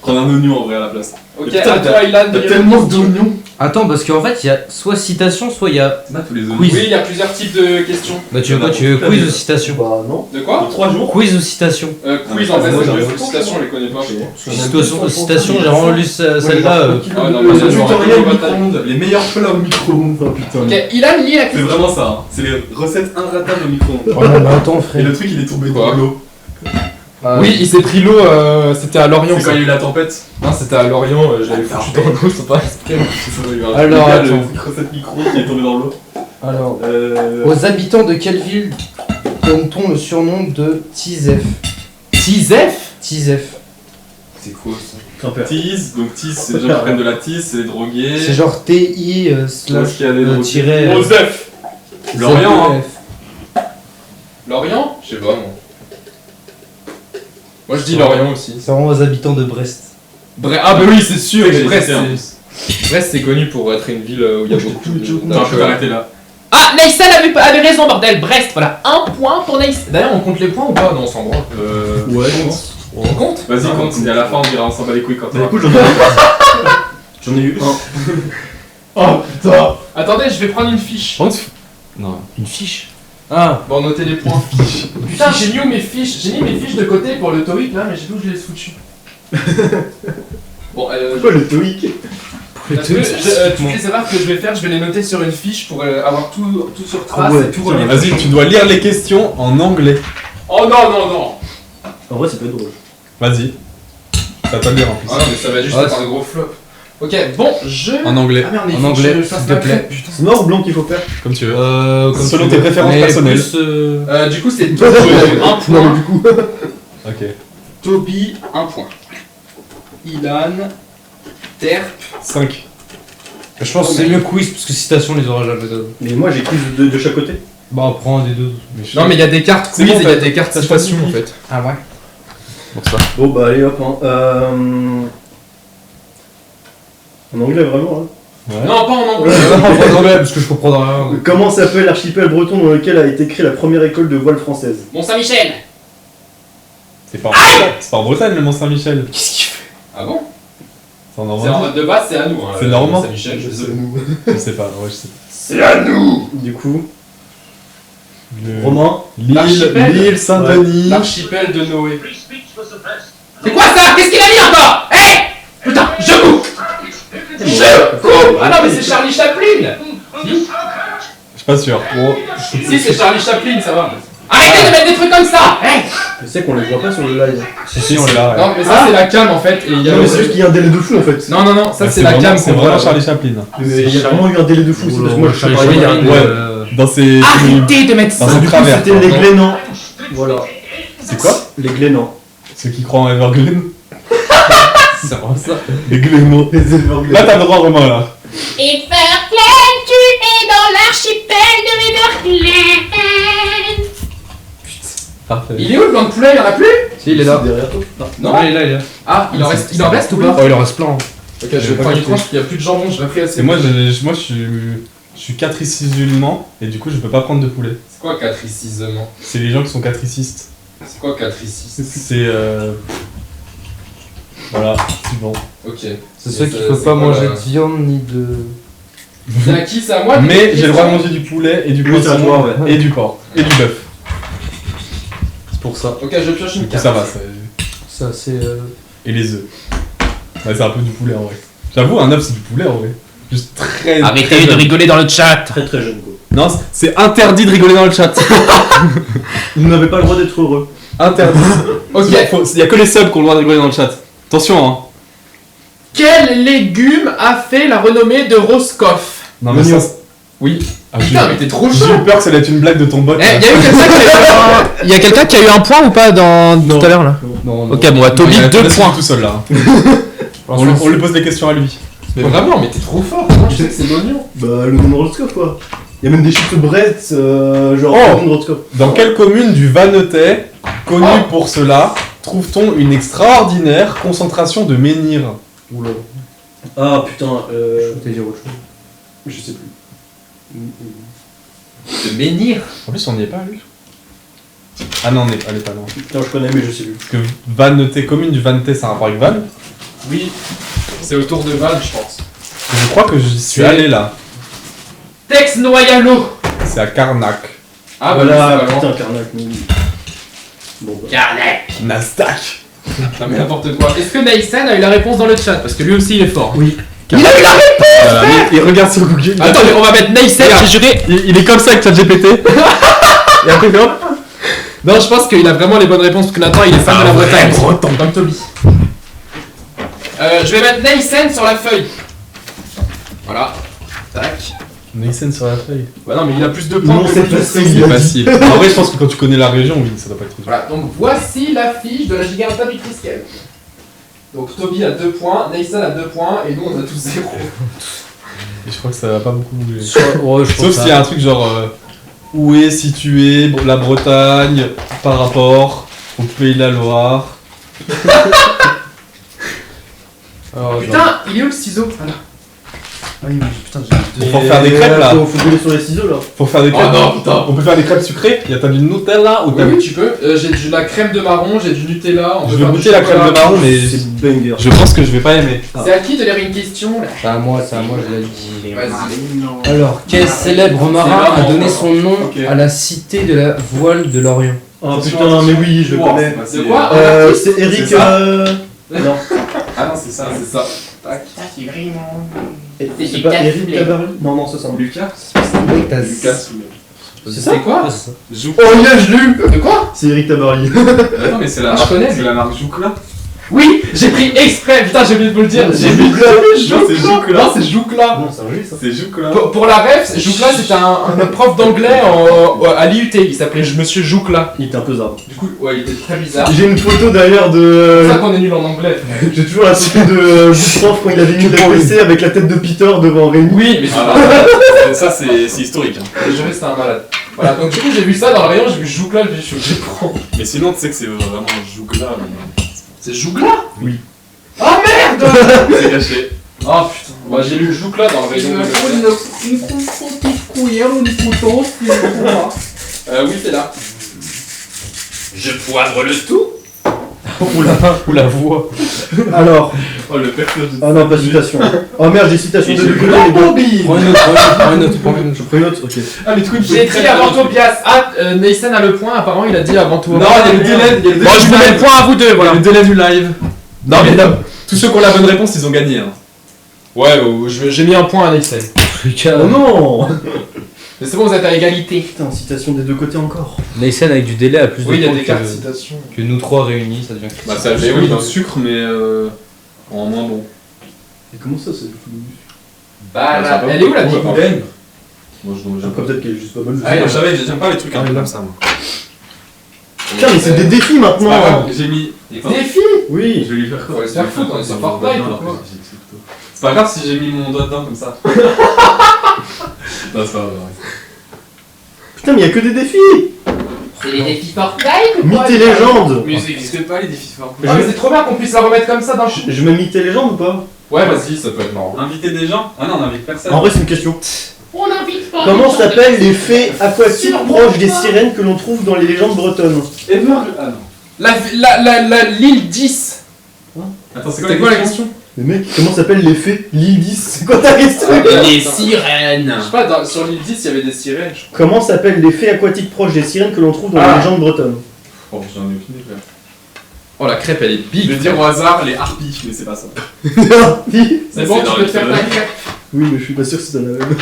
Prendre un oignon en vrai à la place. Ok, Putain, à toi Ilan. T'as tellement d'oignons. Attends, parce qu'en fait, il y a soit citation, soit il y a. Là, tous les oignons. Quiz. Oui, il y a plusieurs types de questions. Bah, tu veux quoi? Tu veux quiz ou citation? Bah, non. De quoi? 3 jours. Quiz ou citation? Quiz en fait, moi, c'est j'arrive. une citation, on les connaît pas. Citation, j'ai vraiment lu celle-là. Ah non, Le mais ça, tutoriel j'aurais- micro-ondes. Les meilleurs plats au micro-ondes. Oh putain. Ok, Ilan lit la C'est question. vraiment ça. Hein. C'est les recettes inratables au micro-ondes. Oh non, mais attends, Et frère. le truc, il est tombé Quoi dans l'eau. Oui, il s'est pris l'eau, c'était à Lorient. C'est quand il y a eu la tempête. Non, c'était à Lorient, je l'avais foutu dans l'eau, c'est pas exprès. Alors, Le attends. truc recette micro-ondes qui est tombé dans l'eau. Alors. Aux habitants de quelle ville donne-t-on le surnom de Tizef? Tizef? Tizef. C'est quoi ça? Grimpeur. Tease, donc tease, c'est les gens qui prennent de la tease, c'est les drogués. C'est genre TI slash Où est-ce qu'il y a les drogués tiret. Joseph Lorient, hein. ZEF. Lorient? Je sais pas, moi. Moi je dis Lorient aussi. C'est vraiment aux habitants de Brest. Ah bah oui, c'est sûr, C'est mais que Brest, j'ai hésité, Brest c'est connu pour être une ville où il y a beaucoup de... T'aurais pu t'arrêter là. Ah, Naïsal avait raison, bordel, Brest, voilà, un point pour Naïsal. D'ailleurs, on compte les points ou pas? Non, on s'en branle. Ouais, je pense. On compte? Vas-y, compte, et à la fin on dira on s'en bat les couilles quand Bah t'auras. écoute, j'en ai eu un. Oh putain. Attendez, je vais prendre une fiche. Non. Une fiche. Ah, Bon, notez les points. Putain, j'ai mis où mes fiches? J'ai mis mes fiches de côté pour le TOEIC là, mais j'ai vu où je les ai foutues. Bon, Quoi le TOEIC? parce que toutes les erreurs que je vais faire, je vais les noter sur une fiche pour avoir tout sur trace Ah ouais, et tout putain, relié. Vas-y, tu dois lire les questions en anglais. Oh non, non, non. En vrai, ça peut être drôle. Vas-y. Ça va pas le lire en plus. Ah non, mais ça va juste Ah, être un gros flop. Ok, bon, je... En anglais, Ah merde, mais il En faut que anglais, je fasse s'il te ma plaît. crêpe, putain. C'est noir ou blanc qu'il faut faire? comme tu veux. comme Selon tu tes veux. préférences Mais personnelles. plus, Du coup, c'est Toby, un Non, point. mais du coup. Ok. Toby, un point. Ilan, Terp. 5. je pense que c'est mieux quiz parce que citation les aura jamais donné. Mais moi, j'ai quiz de chaque côté. Bah, prends un des deux. Non, mais il y a des cartes C'est quiz bon, et il y a t'as- des cartes t'as citation choisi. en fait. Ah ouais. Bon, bah, allez hop. En anglais, vraiment, hein. Ouais. Non, pas en anglais. En anglais parce que je comprends rien. Comment s'appelle l'archipel breton dans lequel a été créée la première école de voile française? Mont-Saint-Michel. C'est pas en Bretagne. C'est pas en Bretagne le Mont-Saint-Michel. Qu'est-ce qu'il fait? Ah bon? C'est en C'est en Normandie. mode de base, c'est à nous. Hein, C'est normand. Mont-Saint-Michel, je sais. Je sais pas, ouais, je sais pas. C'est à nous. Du coup, Le- Romain. L'archipel. L'île Saint-Denis. L'archipel de Noé. C'est quoi ça? Qu'est-ce qu'il a mis encore? Hé! Putain, je coupe! Je coupe! Ah non, mais c'est Charlie Chaplin! Si, Je suis pas sûr. si c'est Charlie Chaplin, ça va. Arrêtez de mettre des trucs comme ça! Hé! Je sais qu'on les voit pas sur le live. Si, on est là. Ouais. Non, mais ça, c'est la cam en fait. Et il y a Non, mais c'est juste qu'il y a un délai de fou en fait. Non, non, non, ça Mais c'est la vraiment- cam C'est qu'on vraiment voit. Charlie Chaplin. Mais il y a vraiment eu un délai de fou. C'est parce que moi, je sais Charlie pas. Chaplin, il y a un- Ouais. Dans ses. Arrêtez de mettre Dans ça! un Du coup, travers. c'était les Glénans. Voilà. C'est quoi? Les Glénans. Ceux qui croient en Evergreen. C'est vraiment ça. Les glémons, les éleveurs Là, t'as le droit, Romain, là. Everglen, tu es dans l'archipel de Everglen. Parfait. Il est où le blanc de poulet? Il y en a plus? Si, il est là. derrière toi. Non. il est là, il est là. Ah, il en reste ou pas? Oh, il en reste plein. Ok, je vais prendre une tranche, il y a plus de jambon, je l'ai pris assez. Et moi, je suis catricisulement et du coup, je peux pas prendre de poulet. C'est quoi catricisement? C'est les gens qui sont catricistes. C'est quoi catricisme? C'est voilà, suivant. Ok. C'est ceux qui c'est peuvent pas quoi, manger de viande ni de. C'est à qui? C'est à moi? Mais j'ai le droit de manger du poulet et du Oui, c'est à poisson toi, ouais. et du porc et du bœuf. C'est pour ça. Ok, je pioche une Du coup, carte. ça va. Ça, c'est. Et les œufs. Ouais, c'est un peu du poulet en vrai. J'avoue, un œuf c'est du poulet en vrai. Juste très. Arrêtez très de jeune. rigoler dans le chat. Très très jeune quoi. Non, c'est interdit de rigoler dans le chat. Vous n'avez pas le droit d'être heureux. Interdit. Ok. Il y a que les subs qui ont le droit de rigoler dans le chat. Attention, hein. Quel légume a fait la renommée de Roscoff? Non, mais L'oignon. ça. Oui. Ah, Putain, mais t'es trop j'ai chaud. eu peur que ça allait être une blague de ton bot. Eh, y a quelqu'un qui a eu un point ou pas dans tout à l'heure là? Non, non. Ok, bon, à Toby, 2 points. tout seul là. On lui pose des questions à lui. Mais vraiment, mais t'es trop fort. Moi, je sais que c'est l'oignon. Bah le nom de Rodscope quoi. Il y a même des chips Brett, genre Oh. le nom de Rodscope. Dans quelle commune du Vannetais, connue pour cela, trouve-t-on une extraordinaire concentration de menhirs? Oula. Ah putain, Je vais te dire autre chose. je sais plus. De menhir. En plus, on n'y est pas, lui. Ah non, elle est pas loin. Non, je connais mais je sais plus. Parce que Vannetais, commune du Vannetais, c'est un rapport avec Vannes. Oui. C'est autour de Val, je pense. Je crois que j'y suis allé là. Tex Noyalo. C'est à Carnac. Ah, Voilà, bah, c'est pas putain, loin. Carnac, mais oui. Bon bah. Carnet. Nasdaq. Non, mais n'importe quoi. Est-ce que Naïsan a eu la réponse dans le chat? Parce que lui aussi, il est fort. Oui. Il a eu la réponse. Il regarde sur Google. Attends, mais on va mettre Naïsan, Regarde. j'ai juré. Il est comme ça avec ChatGPT. Et après, hop. Non, je pense qu'il a vraiment les bonnes réponses parce que Nathan il est fan de la Bretagne. Comme Toby. Je vais mettre Naïsen sur la feuille. Voilà. Tac. Naïsen sur la feuille. Bah non, mais il a plus de points. Non, que c'est moi. facile. C'est facile. En vrai, je pense que quand tu connais la région, oui, ça doit pas être trop dur. Voilà, donc voici la fiche de la Gigarta du Triskel. Donc Toby a 2 points, Naïsen a 2 points et nous on a tous 0. Et je crois que ça va pas beaucoup bouger. Ouais, je Sauf s'il y a un truc genre où est située la Bretagne par rapport au Pays de la Loire. Putain, il est où le ciseau? Voilà. Ah oui, putain, Pour faire des crêpes là. Faut gueuler sur les ciseaux là. Pour faire des crêpes. Oh non, putain. On peut faire des crêpes sucrées. T'as du Nutella ou Oui, t'as oui, tu peux. J'ai de la crème de marron, j'ai du Nutella. On Je peut vais faire du goûter la crème de chocolat. marron, mais C'est banger. je pense que je vais pas aimer. C'est à qui de lire une question là? C'est à moi, je l'ai dit. Vas-y. Alors, quel célèbre marin a donné son nom Ok. à la cité de la voile de l'Orient? Oh putain, mais oui, je le connais. De quoi? C'est Eric. C'est ça. Non, Ah non, c'est ça, c'est ça. Tac. c'est pas Eric Tabarly. Non, non, ça c'est un Lucas C'est ça C'est quoi? Jouk. Oh yeah, je l'ai eu. De quoi? C'est Eric Tabarly. Non, mais c'est Ah, je connais. c'est la marque Joukla. Oui, j'ai pris exprès, putain, j'ai oublié de vous le dire. J'ai mis Non, c'est Joukla. Non, c'est Joukla. Non, c'est un jeu ça. C'est Joukla. Pour la ref, Joukla c'était un prof d'anglais à l'IUT, il s'appelait Monsieur Joukla. Il était un peu zarbe. Du coup, ouais, il était très bizarre. J'ai une photo d'ailleurs C'est de. pour ça qu'on est nul en anglais. J'ai toujours la photo de prof quand il avait mis le PC avec la tête de Peter devant Rémi. Oui, mais c'est pas Ça, c'est historique. Je juré, c'était un malade. Voilà, donc du coup, j'ai vu ça dans le rayon, j'ai vu Joukla, je suis obligé de prendre. Mais sinon, tu sais que c'est vraiment Joukla. C'est Joukla? Oui. Oh merde! C'est caché. Oh putain, bah, j'ai lu Joukla dans le rayon. Oui, c'est là. Je poivre le tout. Ou la voix. Alors. Oh, le père de. Ah non, pas citation. Oh merde, j'ai citation de Lucas, les gars. Prends une autre, prends une autre, prends une autre. Je prends une autre, ok. Ah, mais Twitch, J'ai dit avant Tobias. Ah, Nathan a le point, apparemment il a dit avant tout. Non, il y a le délai. Bon, je vous mets le point à vous deux, voilà. Le délai du live. Non, mais non. Tous ceux qui ont la bonne réponse, ils ont gagné. Hein. Ouais, j'ai mis un point à Nathan. Oh non. Mais c'est bon, vous êtes à égalité. Putain, citation des deux côtés encore. Naïsen avec du délai a plus Oui, il de y a points des cartes citations. que nous trois réunis, ça devient. Bah, ça Mais oui, dans donc. le sucre, mais en moins bon. Et comment ça, c'est Bah, là, elle est où la petite bouteille? Moi, je Après, peut-être qu'elle est juste pas bonne. Ah, je savais, j'aime pas les trucs un peu comme ça, moi. Putain, mais c'est des défis maintenant. J'ai mis. Défi. Oui. Je vais lui faire quoi? Faut se faire foutre, on est sur Fortnite ou quoi? C'est pas grave si j'ai mis mon doigt dedans comme ça. Non, c'est pas grave. Putain, mais y a que des défis. C'est les défis Fortnite ou Mythes et légendes. Mais ça existe pas les défis forts. Ah, mais c'est trop bien qu'on puisse la remettre comme ça dans le. Je mets mythes et légendes ou pas? Ouais, vas-y, ça peut être marrant. Inviter des gens? Ah non, on invite personne. En vrai, c'est une question. On n'invite pas. Comment s'appellent les fées aquatiques proches des sirènes que l'on trouve dans les légendes bretonnes? Ah non. L'île 10. Attends, c'est C'était quoi la question? Mais mec, comment s'appellent les fées? L'île 10, c'est quoi ta question? Les sirènes. Je sais pas, sur l'île 10, il y avait des sirènes, je crois. Comment s'appellent les fées aquatiques proches des sirènes que l'on trouve dans les légendes bretonnes? Oh, j'en ai aucune idée. Oh, la crêpe, elle est Je big. vais dire au hasard les harpies, mais c'est pas ça. C'est bon, tu peux te faire ta crêpe. Oui, mais je suis pas sûr que c'est un aveugle.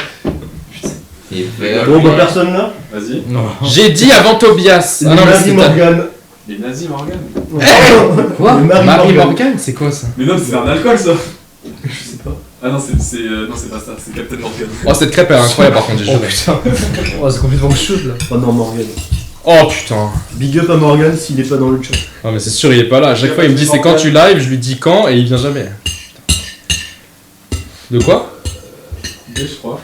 Et Bon, bah personne là. Vas-y. j'ai dit avant Tobias. Ah non, mais Marie c'est Morgane. Les nazis, Morgan. Quoi? Le Marie Marie Morgane. Morgan, c'est quoi ça? Mais non, c'est un alcool ça. Je sais pas. Ah non, c'est pas ça, c'est Captain Morgan. Oh, cette crêpe elle est incroyable par contre, j'ai juré. putain. Oh, c'est complètement chaude là. Oh non, Morgane. Oh putain. Big up à Morgane s'il est pas dans le chat. Non, mais c'est sûr, il est pas là. À chaque fois, il me dit c'est quand tu live, je lui dis quand et il vient jamais. De quoi? Je crois.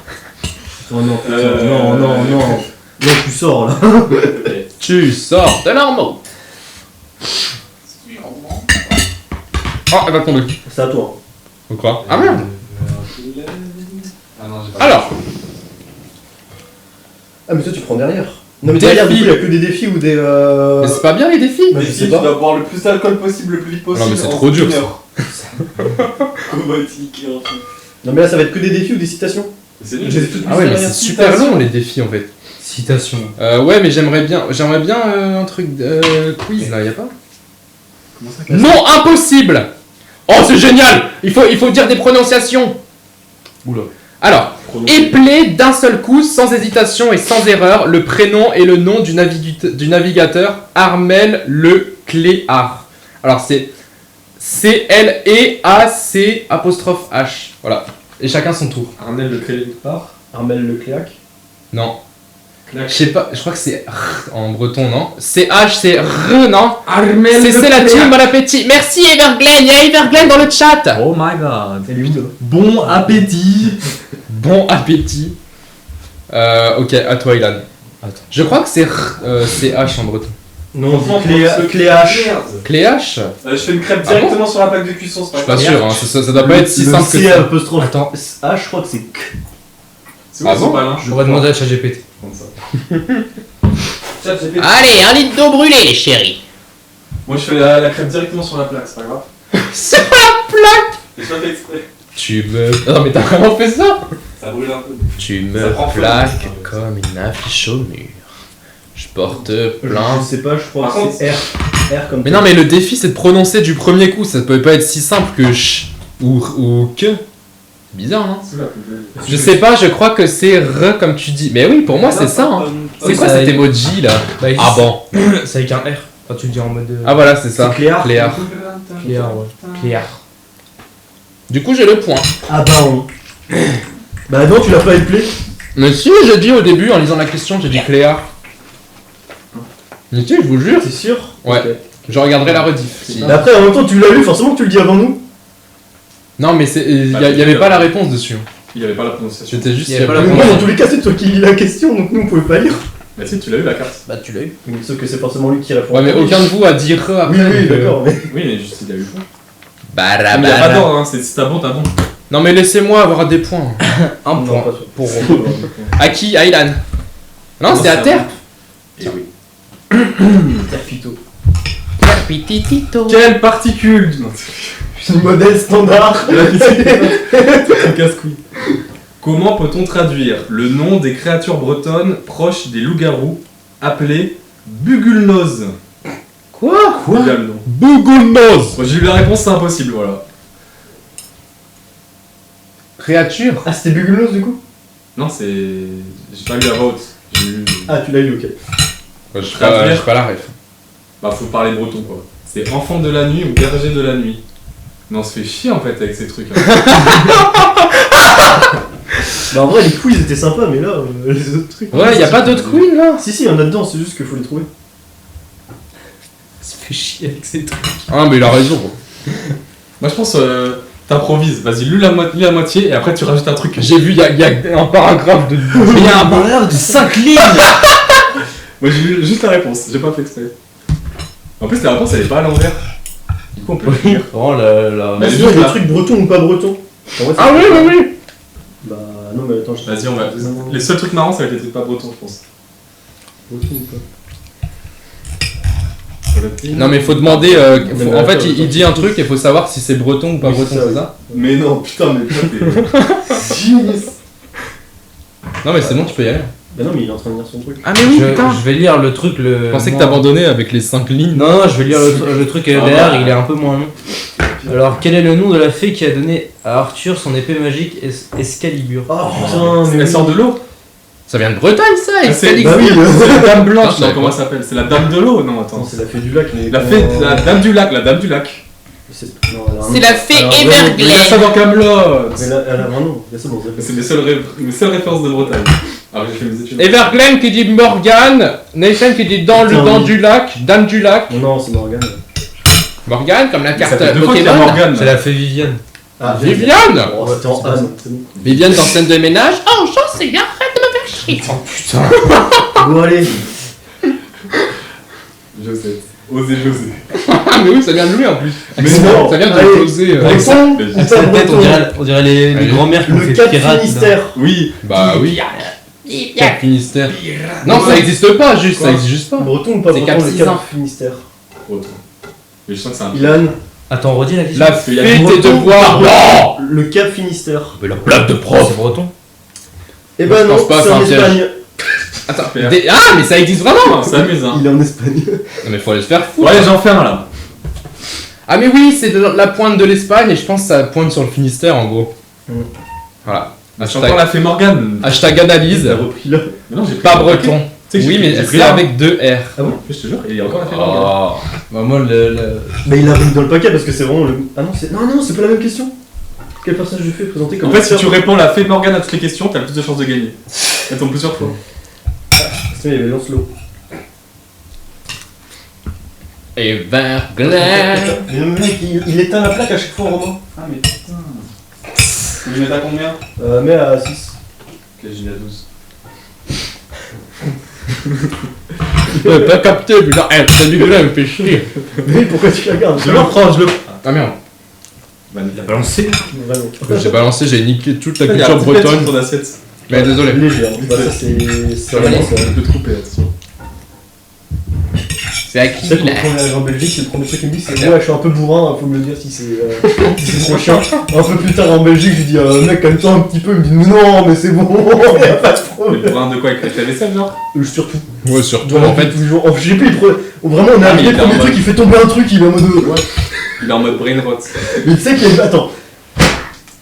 Oh non, putain. Non. Non, tu sors là. Tu sors de normaux. Oh, elle va tomber. C'est à toi. Ou quoi? Ah merde. Ah non, j'ai pas. Alors, Ah, mais toi tu prends derrière. Non, mais Défi. derrière, du coup, il y a que des défis ou des. mais c'est pas bien les défis. Bah, je Mais sais si tu pas. dois boire le plus d'alcool possible le plus vite possible. Non, mais c'est en trop dur, une ça. heure. Comatique et un truc. Non, mais là ça va être que des défis ou des citations? C'est nul. J'ai tout Ah ouais, mais derrière. c'est super long les défis en fait. Citation. Ouais, mais j'aimerais bien un truc quiz là, y a pas? Comment ça? Non, impossible. Oh, c'est génial. Il faut dire des prononciations. Oula. Alors, épeler d'un seul coup, sans hésitation et sans erreur, le prénom et le nom du navigateur Armel Le Cléard. Alors c'est C-L-E-A-C apostrophe H. Voilà. Et chacun son tour. Arnel le Cléard. Armel Lecléac. Non. Clac. Je sais pas, je crois que c'est R en breton, non? C'est H, c'est R, non? Armel C'est la team, bon appétit. Merci Everglen, il y a Everglen dans le chat. Oh my god. Elle est où là? Bon appétit. Bon appétit. Ok, à toi Ilan. Attends. Je crois que c'est R, c'est H en breton. Non, Franchement, Cléache. Cléache? Je fais une crêpe Ah bon directement sur la plaque de cuisson, c'est Je suis pas pas grave. sûr, hein, ça doit pas être si simple que C ça. apostrophe. Attends. H, je crois que c'est K. C'est où Ah son bon palin? On va demander à ChatGPT. Comme ça. ChatGPT. Allez, un litre d'eau brûlée les chéris. Moi je fais la crêpe directement sur la plaque, c'est pas grave. C'est pas la plaque. J'ai pas fait exprès. Tu me... Non mais t'as vraiment fait ça? Ça brûle un peu. Tu Ça me prend feu. plaques comme une affiche au mur. Je porte plainte. Je sais pas, je crois Par que contre- c'est R. R comme Mais non mais le défi c'est de prononcer du premier coup, ça peut pas être si simple que ch ou que. C'est bizarre hein. C'est où la plus belle? Je sais pas, je crois que c'est R comme tu dis. Mais oui, pour moi c'est ça hein. C'est Oui, quoi ça- cet emoji là? Bah, Ah bon. C'est avec un R. Enfin, tu le dis en mode. Ah voilà, c'est ça. C'est Cléard. Cléard. Cléard, ouais. Cléard. Du coup j'ai le point. Ah bah on. Bah non, tu l'as pas éplé. Mais si, j'ai dit au début en lisant la question, j'ai dit Cléard. Mais si, je vous jure. T'es sûr? Ouais. Ok. Je regarderai la rediff. si. Mais après, en même temps, tu l'as lu, forcément que tu le dis avant nous. Non mais il y avait pas la réponse dessus. Il y avait pas la prononciation. C'était juste. Il y avait pas la Mais réponse. moi, dans tous les cas, c'est toi qui lis la question, donc nous, on pouvait pas lire. Bah si, tu l'as eu la carte. Bah, tu l'as eu. Sauf que c'est forcément lui qui répond. Ouais mais aucun de vous a dit R après. Oui, oui, donc, d'accord, mais. Oui, mais juste il a eu point. Bara, Mais il y a pas bara. d'ordre, hein, c'est si t'as bon, t'as bon. Non mais laissez-moi avoir des points. Un Non, point. pas toi. Pour À qui? À Ilan. Non, c'est à Terre. Et oui. Terpito. Pititito. Quelle particule Modèle standard. Casse-couille. Comment peut-on traduire le nom des créatures bretonnes proches des loups-garous appelées Bugulnose? Quoi? Il y a le nom. Bougoulnose. Bon, j'ai eu la réponse, c'est impossible, voilà. Créature. Ah, c'était Bugulnose du coup? Non, c'est. J'ai pas lu la voix haute. J'ai lu. Ah, tu l'as lu, ok. Je sais pas la ref. Bah, faut parler breton, quoi. C'est enfant de la nuit ou berger de la nuit. Mais on se fait chier en fait avec ces trucs. Hein. Bah, en vrai, les quiz étaient sympas, mais là, les autres trucs. Ouais, y a pas d'autres queens là. Si, si, il y en a dedans, c'est juste qu'il faut les trouver. fait chier avec ces trucs. Ah, mais il a raison. Moi, je pense, t'improvises. Vas-y, lis la moitié et après tu rajoutes un truc. J'ai vu, il y a un paragraphe de. Mais il y a un paragraphe de 5 lignes. Moi, j'ai lu juste la réponse, j'ai pas fait exprès. En plus, la réponse, elle est pas à l'envers. Du coup, on peut le lire. Oh là là. Mais Mais sinon, il y a là. des trucs bretons ou pas bretons. En vrai, Ah oui, oui, oui. Bah non, mais attends, je Vas-y, on va. Les seuls trucs marrants, ça va être les trucs pas bretons, je pense. Breton ou pas. Non, mais faut demander. Mais en fait, attends, il dit un truc et faut savoir si c'est breton ou pas Oui, breton, c'est c'est ça, ça? Mais non, putain, mais toi, t'es. Non, mais c'est bon, tu peux y aller. Bah non, mais il est en train de lire son truc. Ah, mais oui, Je putain. vais lire le truc. Je pensais que t'abandonnais avec les 5 lignes. Non, je vais lire le truc derrière, il est un peu moins long. Alors, quel est le nom de la fée qui a donné à Arthur son épée magique Excalibur? Oh putain, mais Elle sort de l'eau. Ça vient de Bretagne, ça, Ah, Excalibur. Bah oui, C'est la dame blanche, Ah, non, comment elle s'appelle? C'est la dame de l'eau? Non, attends. non, c'est la fée du lac, mais. La fée, la dame du lac, la dame du lac. C'est non, C'est la fée alors, Il y a Everglade. ça dans Camelot. Mais là, elle a un nom, il y a ça dans C'est mes seules références de Bretagne. Alors j'ai fait mes études. Everglade qui dit Morgane. Nathan qui dit dans le Putain, dent oui. du lac. Dame du lac. Non, c'est Morgane. Morgane, comme la Ça carte fait 2 fois qu'il y a Pokémon. Morgane. C'est la fée Viviane. Ah, Viviane. Oh, t'es en Anne, c'est bon. Viviane dans scène de ménage. Oh, j'en sais bien, arrête de me faire chier. Oh putain. Bon, allez. Josette. Osez José. Ah, mais oui, ça vient de lui en plus. Mais non, Ça vient de allez. José. Breton ou pas Cette tête, breton on dirait les Allez. grands-mères qui ont Le fait Cap pirate. Finistère. Oui. Bah oui. Cap Finistère. Non, ça existe pas, juste, ça existe juste pas. Breton ou pas C'est breton, le Cap Cap Finistère. Autre. Mais je sens que c'est un. Ilan, Attends, redis la question. La Parce qu'il fée y a tes breton. devoirs. Non. le Cap Finistère. Mais la blague de Oh, prof. c'est breton. Eh Moi, ben je non, pense pas, c'est c'est en un piège. Espagne. Attends. Super. Ah, mais ça existe vraiment. On s'amuse, hein. Il est en Espagne. Non, mais faut aller se faire foutre. Ouais, j'en fais un là. Ah, mais oui, c'est de la pointe de l'Espagne et je pense que ça pointe sur le Finistère en gros. Mm. Voilà. J'ai encore la fée Morgane. Hashtag analyse. Il a repris là. Mais non, j'ai pris Pas le paquet. breton. Tu sais que Oui, j'ai mais pris c'est là. avec 2 R. Ah bon? Je te jure, il y a encore la fée Morgane. Oh. Bah, moi, Mais il a mis dans le paquet parce que c'est vraiment le. Ah non, c'est. Non, c'est pas la même question. Quel personnage je fais présenter comme. En fait, si tu réponds la fée Morgane à toutes les questions, t'as le plus de chances de gagner. Elle tombe plusieurs fois. Il y avait Lancelot. Everglade. Mais le mec, il éteint la plaque à chaque fois, Romain. Ah, mais putain. Tu veux mettre à combien? Mets à 6. Ok, j'ai mis à 12. T'as capté, putain. Eh, t'as du gras, me fait chier. Mais pourquoi tu la gardes? Je le prends, je le prends. Ah merde. Il a balancé. Vraiment. J'ai balancé, j'ai niqué toute la Il y a culture un petit pet sur bretonne. ton assiette. Mais désolé. Léger, hein. Bah, ça, c'est vraiment ça. Tu peux te couper, attention. C'est Tu sais acquis. qu'on quand on est en Belgique, c'est le premier truc qu'il me dit, c'est ouais, je suis un peu bourrin, faut me le dire si c'est si c'est trop chiant. Un peu plus tard en Belgique, je lui dis mec, calme-toi un petit peu, il me dit mais non, mais c'est bon, y a pas de Mais problème. pour un de quoi avec la vaisselle, genre? Surtout, Ouais, surtout vraiment, en fait. tous les jours. Je sais plus, vraiment, on est Ah, mais arrivé, il est le en premier mode- truc, il fait tomber un truc, il est en mode ouais. Il est en mode brain rot. Mais tu sais qu'il y a. Attends,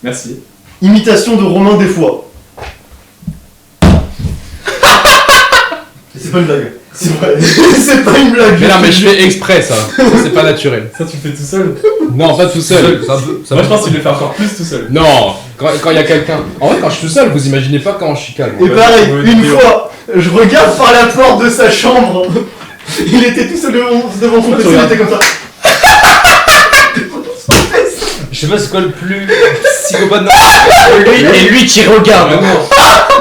Merci. imitation de Romain des fois. C'est pas une blague. C'est vrai. C'est pas une blague. Mais non, mais je fais exprès ça. Ça, c'est pas naturel. Ça, tu le fais tout seul? Non, pas tout seul. Moi, je pense que tu le fais encore plus tout seul. Non, quand il y a quelqu'un. En vrai, quand je suis tout seul, vous imaginez pas quand je suis calme. Et pareil, Ouais, une vidéo. fois, je regarde par la porte de sa chambre. Il était tout seul devant son PC, il était comme ça. Je sais pas c'est quoi le plus psychopathe. Et lui qui regarde.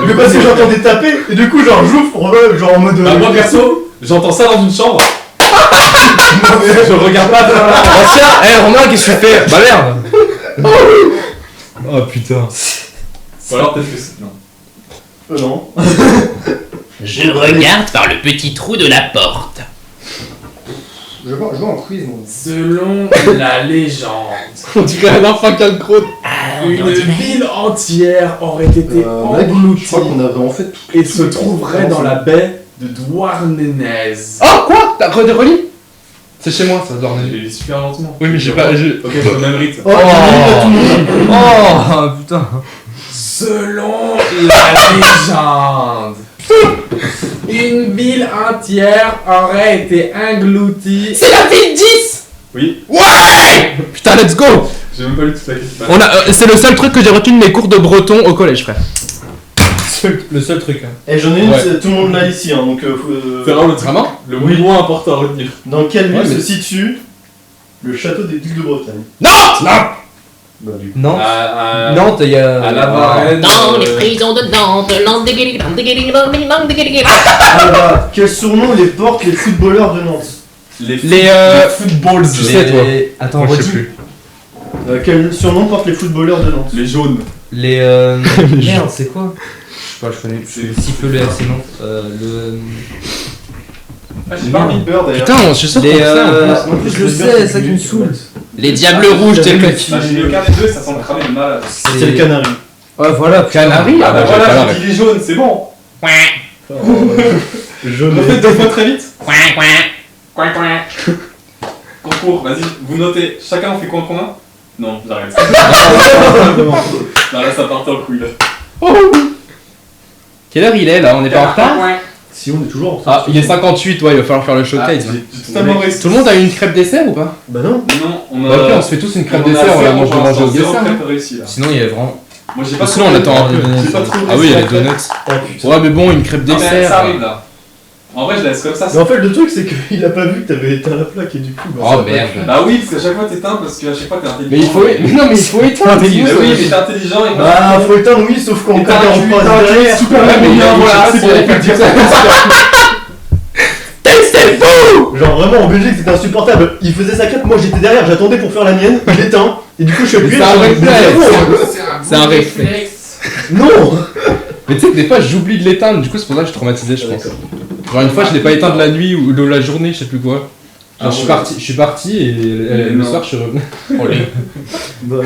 Mais parce que j'entendais taper, et du coup, genre, j'ouvre pour genre en mode. Bah, moi, perso, j'entends ça dans une chambre. Je regarde pas dans la. Oh tiens, hé Romain, qu'est-ce que tu fais? Bah merde. Oh putain. Ou alors, peut-être que c'est. Non. Non. Je regarde par le petit trou de la porte. Je vois en quiz, moi. Selon la légende, On dirait un enfant qui a le croûte. une ville entière aurait été Je engloutie crois qu'on avait en fait. et se trouverait dans la baie de Douarnenez. Oh quoi? T'as relis? C'est chez moi ça, Dornay. J'ai lu super lentement. Oui, mais j'ai pas. Ok, sur le même rythme. Oh, il a tout le monde. Oh putain. Selon la légende, une ville entière aurait été engloutie. C'est la ville 10. Oui, Ouais. Putain, let's go. j'ai même pas lu toute la question. C'est le seul truc que j'ai retenu de mes cours de breton au collège, frère. Le seul truc. Hein. Et j'en ai une, Ouais. tout le monde l'a ici, hein, donc C'est vraiment le truc Vraiment le moins important à retenir. dans quelle ville Ouais, mais- se situe le château des Ducs de Bretagne? Nantes. Bah du coup. Nantes. À Nantes, il y a. à la Varenne. Dans les prisons de Nantes, Alors, quel surnom les portent les footballeurs de Nantes? Les footballs. Tu sais, toi. Attends, Moi, je sais redis. plus. Quel surnom portent les footballeurs de Nantes? Les jaunes. Les. Merde, c'est quoi? Je sais pas, je connais si peu le FC Nantes. Le. Ah, j'ai pas envie de beurre d'ailleurs. Putain, je suis sûr Les. qu'on sait en plus. En plus, je sais, c'est ça qui me saoule. Les diables rouges, tel que Ah, j'ai mis aucun des deux, ça semble cramer le mal. C'est le Canari. Ouais, voilà. Canari. Ah bah j'ai pas la voilà, ref. j'ai dit les jaunes, c'est bon. Jaune. Refaites deux fois très vite. Concours, vas-y, vous notez. Chacun on fait coin. Non, j'arrête. Non, là ça part en couille là. Quelle heure il est là? On est pas en retard? Si on est toujours en Ah, il est 58, ouais, il va falloir faire le Ah, showcase. là. j'ai totalement réussi. Tout le monde a eu une crêpe dessert ou pas? Bah non. Non, on Bah, ok, a. on se fait tous une crêpe on a dessert, on la zéro mange pour de manger au l'instant, zéro dessert. crêpe réussi là. Sinon, il y a vraiment. Moi j'ai pas Sinon, trop on attend un réussi. peu. J'ai pas trop Ah oui, il y a les réussi la donuts. crêpe. Oh putain. Ouais, mais bon, une crêpe Non, mais dessert. ça arrive là. En vrai, je laisse comme ça. Mais en fait, le truc, c'est qu'il a pas vu que t'avais éteint la plaque et du coup. bah, ça Oh a pas merde. fait. Bah oui, parce qu'à chaque fois t'éteins parce qu'à chaque fois t'es intelligent. Mais il faut. Mais non, mais il faut éteindre. Mais dis-le. oui, mais t'es intelligent et Bah, faut éteindre, oui, sauf quand on Éteins, perd en tu passe éteins, derrière. super Ouais, mais il a voilà, c'est c'est pour les bon. petits c'est fou. Genre vraiment en Belgique c'était insupportable. Il faisait sa crêpe, moi j'étais derrière, j'attendais pour faire la mienne, il éteint. Et du coup je suis appuyé. C'est un sur- réflexe. C'est un réflexe. Non. Mais tu sais que des fois j'oublie de l'éteindre, du coup c'est pour ça que je suis traumatisé, je pense. Genre une fois je l'ai pas éteint de la nuit ou de la journée, je sais plus quoi. Ah, Genre, je suis parti et le non. soir je suis revenu. Oh, Bah,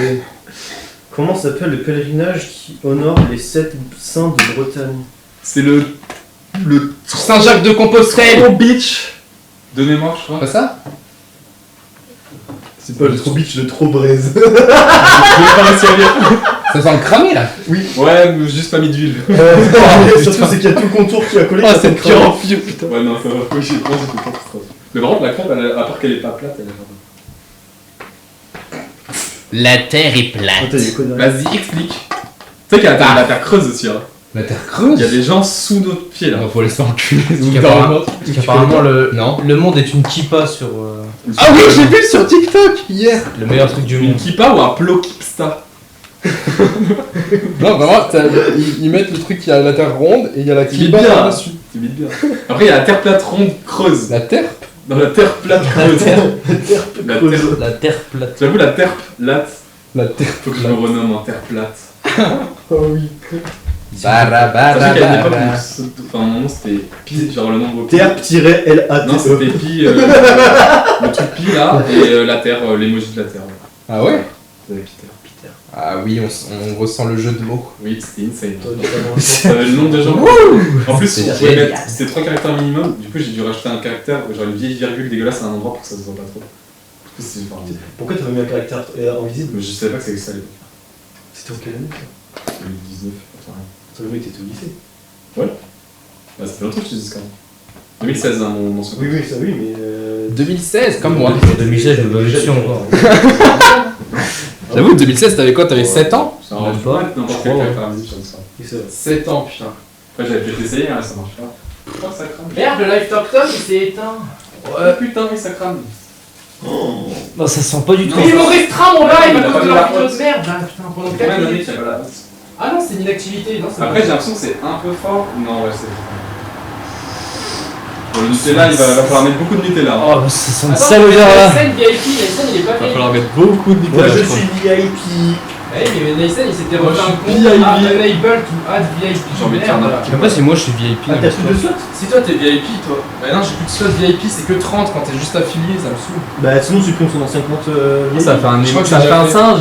comment s'appelle le pèlerinage qui honore les 7 saints de Bretagne? C'est le Saint-Jacques de Compostelle. beach de mémoire, je crois. Pas ça? C'est pas le trop beach, le trop braise. Je vais pas réussir à lire. Ça sent le cramé là. Ouais, mais juste pas mis d'huile. Surtout c'est qu'il y a tout le contour qui a collé. Oh, ça c'est fait pire cramer. en vieux putain. Ouais, non, ça va. Oui, j'ai pas trop. Mais par contre, la crêpe, à part qu'elle est pas plate, elle est vraiment. La terre est plate. Attends, il y a quoi derrière? Vas-y, explique. Tu sais qu'il y a la terre creuse aussi, hein. La terre creuse. Il y a des gens sous nos pieds là. Non, faut laisser enculer. Apparemment, Non. le monde est une kippa sur. Ah oui, j'ai vu sur TikTok hier. Le meilleur truc du Une monde. kippa ou un plokipsta? Non, vraiment, ils mettent le truc qui a la terre ronde et il y a la C'est kippa bien. par-dessus. Tu mites bien. Après, il y a la terre plate ronde creuse. La terre. Dans la terre plate creuse. La terre. La terre plate. J'avoue, la terre plate. La terre. Faut que je me renomme en terre plate. Oh oui. Bara Sachez qu'à une époque, enfin, mon nom c'était Pi, genre le nombre pi. Terre-LAT. Non, c'était Pi, le truc Pi là, et la terre, l'emoji de la terre. Ah ouais. Peter. Ah oui, on ressent le jeu de mots. Oui, c'était insane. Le nombre de gens. En plus, C'est on pouvait génial. mettre, c'était 3 caractères minimum, du coup j'ai dû rajouter un caractère, genre une vieille virgule dégueulasse à un endroit pour que ça se voit pas trop. Du coup, c'est enfin, Pourquoi t'avais mis un caractère invisible? mais je savais pas que ça existait à l'époque. C'était en quelle année ça? 2019, enfin rien. Le mec était au lycée. Bah, ça fait longtemps que je te dis quand même. 2016, hein, mon ancien. Oui, ça oui, mais. 2016, comme moi. En 2016, je me bats dessus encore. J'avoue, 2016, t'avais quoi? T'avais 7 ans? Ça aurait Même pu pas, mettre n'importe je quel crois, caractère invisible sur le site. Oui, c'est vrai. 7 ans, putain. Après, j'avais peut-être essayé, hein, ça marche pas. Je crois que ça crame. Merde, le live Talk Talk, il s'est éteint. Ouais, putain, oui, ça crame. Non, ça sent pas du tout. Mais ils m'ont restreint mon live Il à a pas cause de de la la vidéo faute. de merde, là, putain, pendant Combien 4 d'années minutes. qu'il y a pas la honte? Ah non, c'est une inactivité. Non, c'est Après, j'ai l'impression que c'est un peu fort. Non, ouais, c'est. Bon, le Nutella, il va falloir mettre beaucoup de Nutella. Hein. Oh, ça sent une Attends, sale odeur là. Naysen VIP, Naysen il est pas Il va fait. falloir mettre beaucoup de Moi Nutella. je je crois. suis VIP. Ouais, mais Naysen il s'était Moi, refait je un suis compte. VIP. Unable to add VIP. J'ai envie de faire Merde. n'importe Je sais pas si moi je suis VIP. Ah, t'as plus de slot? Si toi t'es VIP, toi. Bah non, j'ai plus de slot VIP, c'est que 30 quand t'es juste affilié, ça me saoule. Bah sinon supprime son ancien compte. Ça fait un Je crois que ça j'ai fait un déjà fait. singe.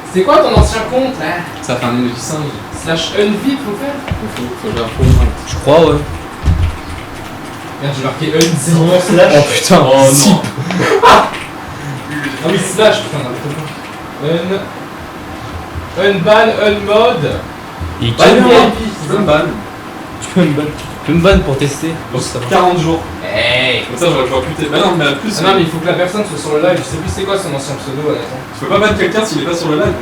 C'était quoi ton ancien compte là? Ça fait un emoji singe. Slash unvip, faut faire? Faut que je la retrouve. Je crois, ouais. Merde, j'ai marqué C'est unzip. vraiment slash. Oh putain. Oh non. Ah oui, slash, putain, n'importe quoi. Unban, unmode. Et Bah, VIP, non. c'est Je me banne. Tu peux me ban. Tu peux me ban pour tester. Donc, 40 jours. Hey. Comme ça, j'aurais pu recruter. Bah non, mais à plus. Ah non, mais il faut que la personne soit sur le live. Je sais plus c'est quoi son ancien pseudo, honnêtement. Tu peux pas battre quelqu'un s'il est pas sur le live.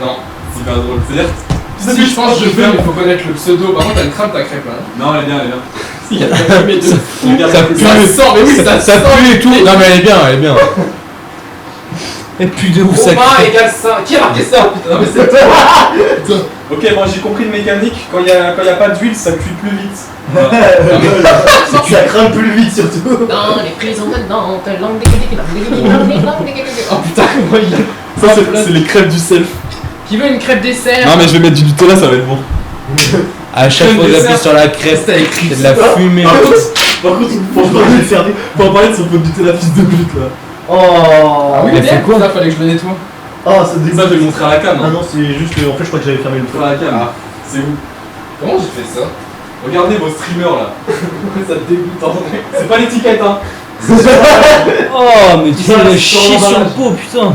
Non. C'est pas drôle. C'est-à-dire, Si, je pense que je peux, mais il faut connaître le pseudo. Par contre, t'as une crème ta crêpe là. Non, elle est bien, elle est bien. Il y a pas de Ça pue, ça sent, mais oui, ça sent. pue et tout. Non mais elle est bien, elle est bien. Elle pue de ouf ça. Romain égale 5. Qui a marqué ça? Putain, non mais c'est toi. Ok, moi j'ai compris le mécanique. Quand il y a pas d'huile, ça cuit plus vite. Ça craint plus vite surtout. Dans les prisons de Nantes, oh putain, comment il a. Ça, c'est les crêpes du self. Qui veut une crêpe dessert? Non, mais je vais mettre du Nutella, ça va être bon. À chaque fois que j'appuie sur la crêpe, T'as écrit c'est de la fumée. Par contre, franchement, je vais faire des. Faut en parler de son pot de Nutella fils de pute là. Oh. Ah oui, Elle mais fait quoi? ça, fallait que je le nettoie. Oh, ça dégoûte. Ça, je vais le montrer à la cam. Ah non, c'est juste que en fait, je crois que j'avais fermé le truc. À la cam. C'est où? Comment j'ai fait ça? Regardez vos streamers là. Ça te dégoûte en vrai. C'est pas l'étiquette, hein. Oh mais tu fais le chier sur le pot putain.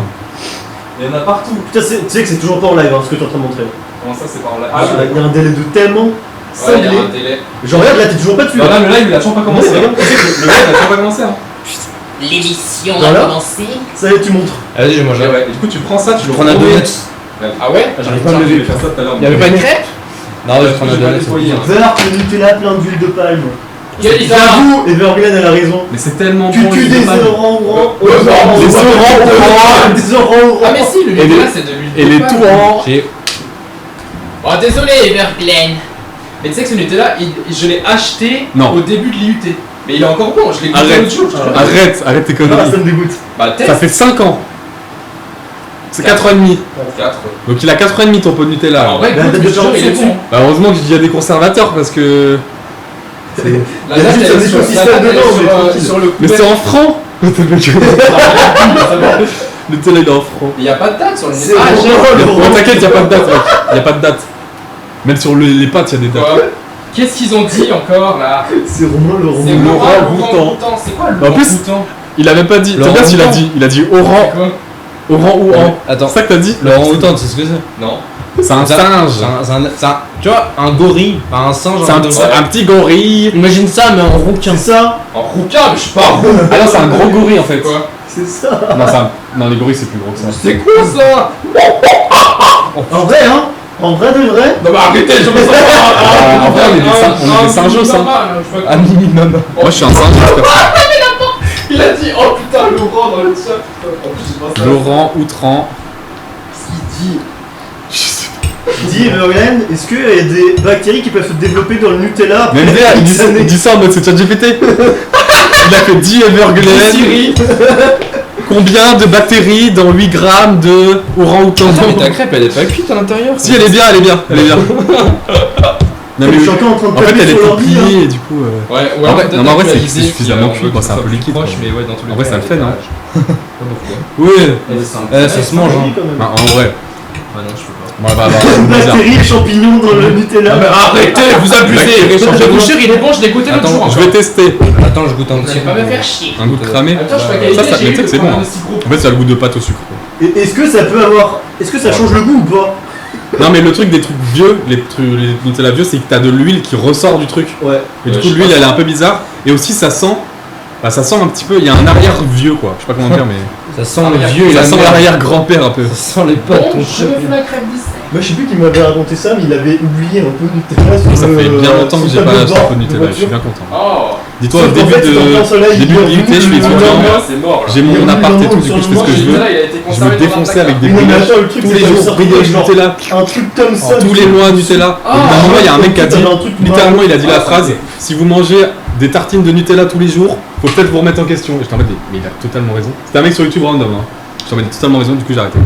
Il y en a partout. Putain, tu sais que c'est toujours pas en live hein, ce que t'es en train de montrer. Comment ça, c'est pas en live? Ah, il y a un délai de tellement Ouais, il y a cinglé. un délai. Genre, regarde, là, t'es toujours pas dessus. Bah là, le live il a toujours pas commencé. Ouais, Tu sais que le live il a toujours pas commencé. Hein. L'émission Voilà. a commencé. Ça y est, tu montres. Vas-y, je mange. Ouais, ouais. Et du coup, tu prends ça, tu le Prends un remets. donut. Ah ouais? J'arrive pas à me Je vais lever. faire ça tout à l'heure. Y'avait pas une crêpe? Non, je vais prendre un Je vais pas donut. nettoyer, hein. Beurre, le Nutella, plein d'huile de palme. Quel bizarre! J'avoue, Everglade, elle a raison. Mais c'est tellement Tu bon. tues l'huile des de palme. orangs. Ouais, Des des orangs. Des orangs. Ah mais si, le Et Nutella les- c'est de l'huile Et de les palme. tours. J'ai. Oh désolé Everglade. Mais tu sais que ce Nutella, je l'ai acheté Non. au début de l'IUT. Mais il est encore bon, je l'ai goûté Arrête. l'autre jour, je te jure. Arrête tes Ah, conneries. ça me dégoûte. Bah Ça test. fait 5 ans. C'est 4 ans et demi. 4. Donc il a 4 ans et demi ton pot de Nutella. En vrai, La écoute, date je de te jure, il est péremption bon. Bah heureusement qu'il y a des conservateurs parce que. La Il y a date, juste elle un est sur- écosystème la date, elle est dedans, mais sur, tranquille. sur le Mais couvert. c'est en francs. Le Nutella il est en francs. Il y a pas de date sur le C'est Nutella. Ah, j'ai- bon. Non t'inquiète, y a pas de date mec. Y a pas de date. Même sur les pâtes y a des dates. Quoi? Qu'est-ce qu'ils ont dit encore là? C'est Romain le C'est Romain. Laurent Boutan. Boutan. C'est quoi le En Laurent plus- Boutan? Il avait pas dit. Laurent T'as bien s'il a Boutan. dit. Il a dit oran. Quoi? Oran ou an. Attends. C'est ça que t'as dit? Laurent Houtan, tu sais ce que c'est? Non. C'est un Ça- singe. c'est un- tu vois, un gorille, pas un singe. C'est un petit gorille. Imagine ça, mais en rouquin. C'est ça. En rouquin, mais je suis pas roux. Ah non, c'est un gros gorille en fait. Quoi? C'est ça. Non, les gorilles c'est plus gros que ça. C'est quoi ça? En vrai, hein. En vrai de vrai. Non mais arrêtez, je me sens pas. En vrai, on est des singeos, ça. Un minimum. Moi je suis un singe. Il a dit oh putain Laurent dans le chat. En plus j'ai pas ça. Laurent Outran. Qu'est-ce qu'il dit? Dis Everglade, est-ce qu'il y a des bactéries qui peuvent se développer dans le Nutella Mais après merde, X années il dit ça en mode c'est ChatGPT. Il a fait 10 Everglade. Siri. Combien de bactéries dans 8 grammes de orang-outan? Mais ta crêpe elle est pas cuite à l'intérieur. Si elle est bien. Non mais Je suis encore en train de en fait taper elle est sur toute l'ordi, hein. pliée et du coup. Ouais, ouais. En vrai- non, mais en vrai, c'est suffisamment cuit, bon, c'est un peu liquide, Proche, quoi. mais ouais, dans tous les En vrai, cas, ça le fait, non? Pas beaucoup. Oui. Ça se mange. Hein. Quand même. Bah, en vrai. Ah non, je peux pas. Bon, elle va avoir une bizarre. Bactéries, champignons dans le Nutella. Arrêtez, vous abusez. Le boucher il est bon, je l'ai goûté l'autre jour. Je vais tester. Attends, je goûte un Vous petit allez pas me faire chier. Un goût de cramé. Attends, je suis pas Ça, qualifié, j'ai mais eu tu sais que c'est le bon. prendre Hein. aussi gros. En fait, ça a le goût de pâte au sucre. Et est-ce que ça peut avoir. Est-ce que ça change le goût ou pas? Non, mais le truc des trucs vieux, les Nutella vieux, c'est que t'as de l'huile qui ressort du truc. Ouais. Et du Ouais, coup, je sais l'huile pas. elle est un peu bizarre. Et aussi, ça sent. Bah, ça sent un petit peu. Il y a un arrière vieux, quoi. Je sais pas comment dire, mais. Ça sent le vieux et Ça la sent merde. l'arrière-grand-père un peu. Ça sent les potes. Bon, je me fais la crêpe d'ici. Moi je sais plus qui m'avait raconté ça, mais il avait oublié un peu de Nutella sur Ça le- fait bien longtemps que sur j'ai le pas tableau acheté de un bord peu de de Nutella, je suis voiture. bien content. Oh. Dis-toi, au Sauf qu'en début fait, c'est en plein soleil, début de il l'IUT, je suis est étudiant. venu C'est mort. J'ai mon appart et tout, du coup, je fais ce que je veux. Je me défonçais avec des Oui, mais boulettes attends, le truc, tous c'est les pas jours, sorti brioche genre Nutella. un truc comme ça. Tous les mois Nutella. Au bout d'un moment, il y a un mec qui a dit, littéralement, il a dit la phrase, si vous mangez des tartines de Nutella tous les jours, faut peut-être vous remettre en question. Et j'étais en mode, mais il a totalement raison. C'était un mec sur YouTube random, hein. J'étais en mode, totalement raison, du coup j'ai arrêté.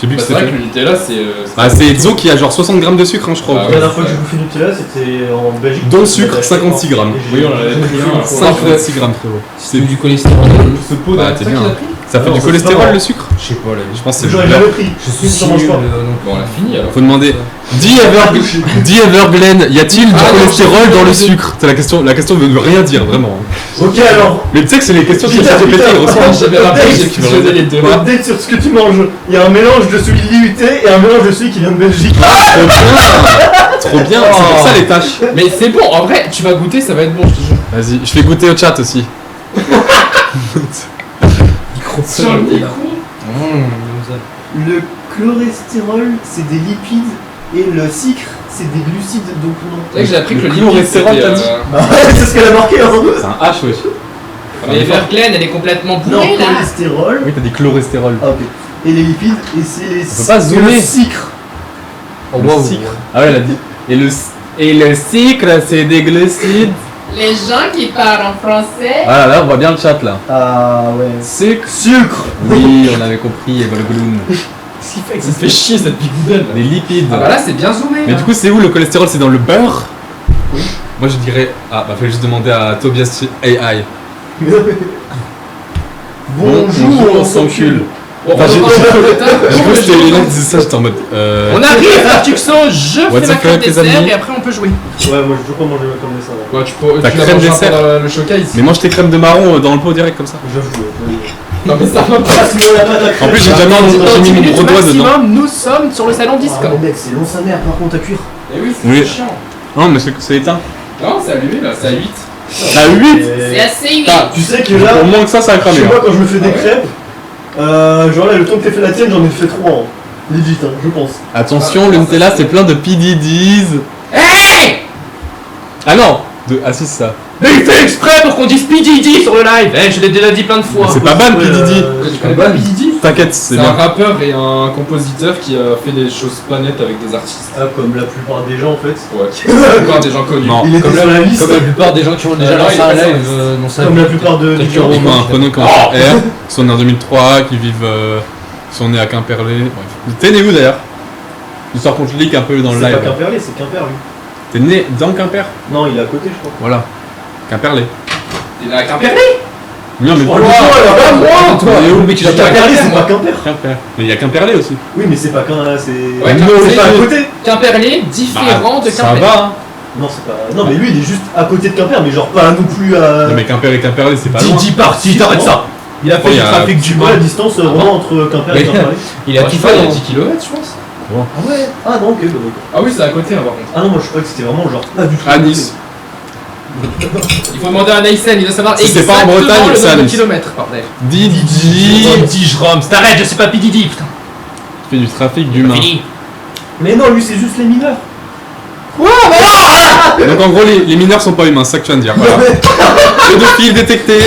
J'ai vu que C'est vrai que c'était. le Nutella c'est. Ah, c'est Zo qui a genre 60 grammes de sucre, hein, je crois. Ah, La dernière fois que j'ai bouffé Nutella, c'était en Belgique. Dont sucre, 56 grammes. Oui, on l'avait pris un. 56 grammes, frérot. C'est du cholestérol. Ce pot Bah, là, t'es c'est ça bien. qu'il a pris. Ça fait Non, du c'est cholestérol pas le sucre? Je sais pas, là. Je pense que c'est J'aurais bien. jamais pris. Je suis Ça si mange nul. pas. Bon, on a fini alors. Faut demander. Dis Everglade, y a-t-il du Ah, non, cholestérol c'est- dans le sucre? C'est la question ne veut rien dire, vraiment. Ok, alors, Mais tu sais que c'est les questions que Putain, ChatGPT putain. reçoit. J'avais rappelé, Update, j'ai fusionné les deux. update sur ce que tu manges. Il y a un mélange de celui de l'IUT et un mélange de celui qui vient de Belgique. Trop bien! Trop bien, c'est pour ça les tâches. Mais c'est bon, en vrai, tu vas goûter, ça va être bon, je te jure. Vas-y, je fais goûter au chat aussi. Sur le micro. Le cholestérol, c'est des lipides Et le sucre, c'est des glucides, donc non. C'est vrai que j'ai appris que Le le chlorestérol, lipide, t'as c'était, dit Bah ouais, c'est ce qu'elle a marqué, hein. C'est un H, wesh. Mais Everglen, elle est complètement Non, bourrée là. cholestérol. Oui, t'as dit chlorestérol. Ah, ok. Et les lipides, et c'est les. On peut pas c'est zoomer. le sucre. Oh, Le wow. sucre. Ah ouais, elle a dit. Et le sucre, c'est des glucides. Les gens qui parlent en français. Ah là, on voit bien le chat là. Ah ouais. Sucre. Sucre. Oui, on avait compris, Evolgloon. Ce qui fait que ça se fait chier cette bigoudelle. Les lipides. Ah bah là, c'est bien zoomé. Mais là. du coup, c'est où le cholestérol? C'est dans le beurre? Oui. Moi je dirais. Ah, bah, fallait juste demander à Tobias AI. Bonjour, on s'encule. Bon, Enfin, on j'ai- va voir plus tard. Du coup, c'était les gens qui disaient ça, j'étais en mode. On arrive, Artuxo, je What's fais ma up, crème les dessert amis et après on peut jouer. Ouais, moi je veux pas manger comme ça. Ouais. Ouais, tu peux. Ta tu la crème mangeras dessert. pendant le showcase. Mais mange tes crèmes de marron dans le pot direct comme ça. J'avoue, ouais. Non, mais ça va pas. Ah, sinon, la pâte à crème. En plus, j'ai jamais Dans j'ai 10 mis mon minutes gros doigt dedans. maximum, nous sommes sur le salon Ah, Discord. mais mec, c'est long sa mère par contre à cuire. Et oui, Oui. c'est chiant. Non, mais c'est éteint. Non, c'est allumé là, c'est à 8. À 8. C'est assez 8. Ah, Tu sais que là, Pour moins que ça a cramé. chez hein. moi quand je me fais des crêpes, genre là, le temps que t'as fait la tienne, j'en ai fait 3 ans. Legit, hein, je pense. Attention, le Nutella c'est plein de PDDs. Hey! Ah non Ah si, c'est ça. Mais il fait exprès pour qu'on dise PDD sur le live. Eh, je l'ai déjà dit plein de fois. C'est pas mal, Ouais, PDD. Tu connais pas PDD? T'inquiète, c'est C'est un bien. rappeur et un compositeur qui a fait des choses pas nettes avec des artistes. Ah, comme la plupart des gens en fait. Ouais. Encore des gens connus. Non. Il était sur la liste. Comme la plupart des gens qui ont déjà non, lancé il est un pas sur la live liste. dans sa Comme vie. la plupart de Peut-être du que Caron. Ils ont un prénom qui commence par R, qui sont nés en 2003, qui vivent. Qui sont nés à Quimperlé. Bref. T'es né où d'ailleurs? Histoire qu'on te leak un peu dans le C'est live. pas Quimperlé, c'est Quimper lui. T'es né dans Quimper? Non, il est à côté, je crois. Voilà. Quimperlé. Il a Quimperlé. Non, mais Oh, toi, là, moi, toi. Et où? Mais tu La l'as pas Quimperlé, c'est moi. pas Quimper. Quimper. Mais il y a Quimperlé aussi. Oui, mais c'est pas Quimper, c'est. Ouais, non, Quimperlé, c'est pas à côté. Quimperlé, différent de Ça Quimper. va, hein. Non, c'est pas. Non, mais lui, il est juste à côté de Quimper, mais genre pas non plus à. Non, mais Quimper et Quimperlé, c'est pas loin. Didi parti, t'arrêtes ça. Il a fait Oh, il y du a- trafic du mal, la distance vraiment entre Quimper et Oui. Quimperlé. Il a Ouais, tout je sais fait pas, il y a dans 10 km, je pense. Ah ouais. Ah non, ok, bah, d'accord. Ah oui, c'est à côté, hein, par contre. Ah non, moi je crois que c'était vraiment genre pas du tout. À Nice. Il faut demander à Naïsen, il doit savoir Si c'est pas en exactement Bretagne, le c'est à nombre de Nice. kilomètres, bordel. Didi. Dis Rome, t'arrêtes, je sais pas PDD, putain. Fait du trafic d'humains. Fini. Mais non, lui c'est juste les mineurs. Donc en gros, les mineurs sont pas humains, c'est ça que tu viens de dire. Voilà. Pédophile détecté.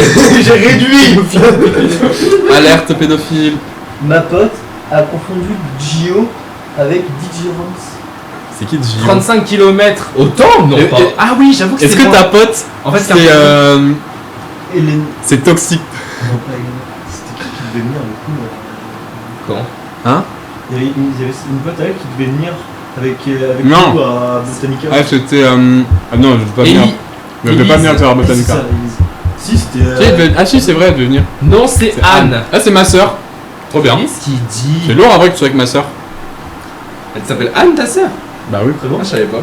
J'ai réduit. Alerte pédophile. Ma pote a confondu Gio avec DJ Rams. C'est qui Gio? 35 km. Autant? Non, Et- pas. et- Ah oui, j'avoue que Est-ce c'est que loin. ta pote, En fait, c'est Hélène. c'est toxique? Non, pas Hélène. C'était qui devait venir du coup Quand Hein? il y avait une pote à elle qui devait venir avec Non. nous à Botanica. Ah, c'était ah non, je vais pas venir. Ellie. Mais je vais pas Élise. venir faire Ah, c'est Botanica. ça, Élise. Si, c'était. Si, elle devait- Ah si, c'est vrai, elle devait venir. Non, c'est Anne. Ah, c'est ma soeur. Trop bien. Qu'est-ce qu'il C'est dit? lourd en vrai que tu sois avec ma soeur. Elle s'appelle Anne, ta sœur? Bah oui. Très bon. Ah, je savais pas.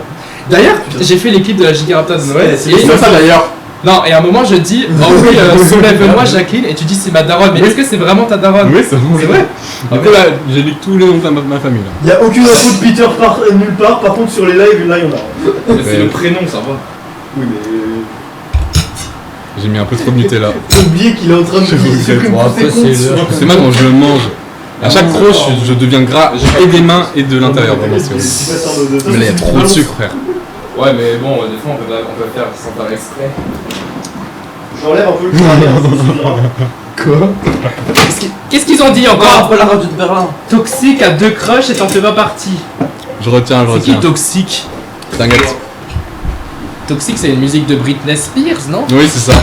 D'ailleurs, j'ai fait les clips de la Gigaraptor de Noël. C'est et- C'est ça d'ailleurs. Non, et à un moment, je dis, oh oui, soulève-moi Jacqueline, et tu dis c'est ma daronne. Mais est-ce que c'est vraiment ta daronne? Oui, c'est C'est vrai? Du coup là, j'ai lu tous les noms de ma famille là. Il y a aucune info de Peter nulle part, par contre sur les lives, là il y en a. Mais c'est le prénom, ça va. Oui, mais. J'ai mis un peu trop de Nutella. Faut oublier qu'il est en train de Je vous se le fais. Bon, après, c'est l'heure. C'est mal quand je le mange. À chaque croche, je deviens gras et des mains et de l'intérieur. Vraiment, c'est horrible. Mais là, il y a trop de sucre, frère. Ouais, mais bon, des fois, on peut faire sans faire exprès. J'enlève un peu le carré. Qu'est-ce qu'ils ont dit encore? Après la radio de Berlin. Toxique à 2 crushs et t'en fais pas partie. Je retiens, je C'est qui retiens. Toxique? T'inquiète. Toxique, c'est une musique de Britney Spears, non? Oui, c'est ça.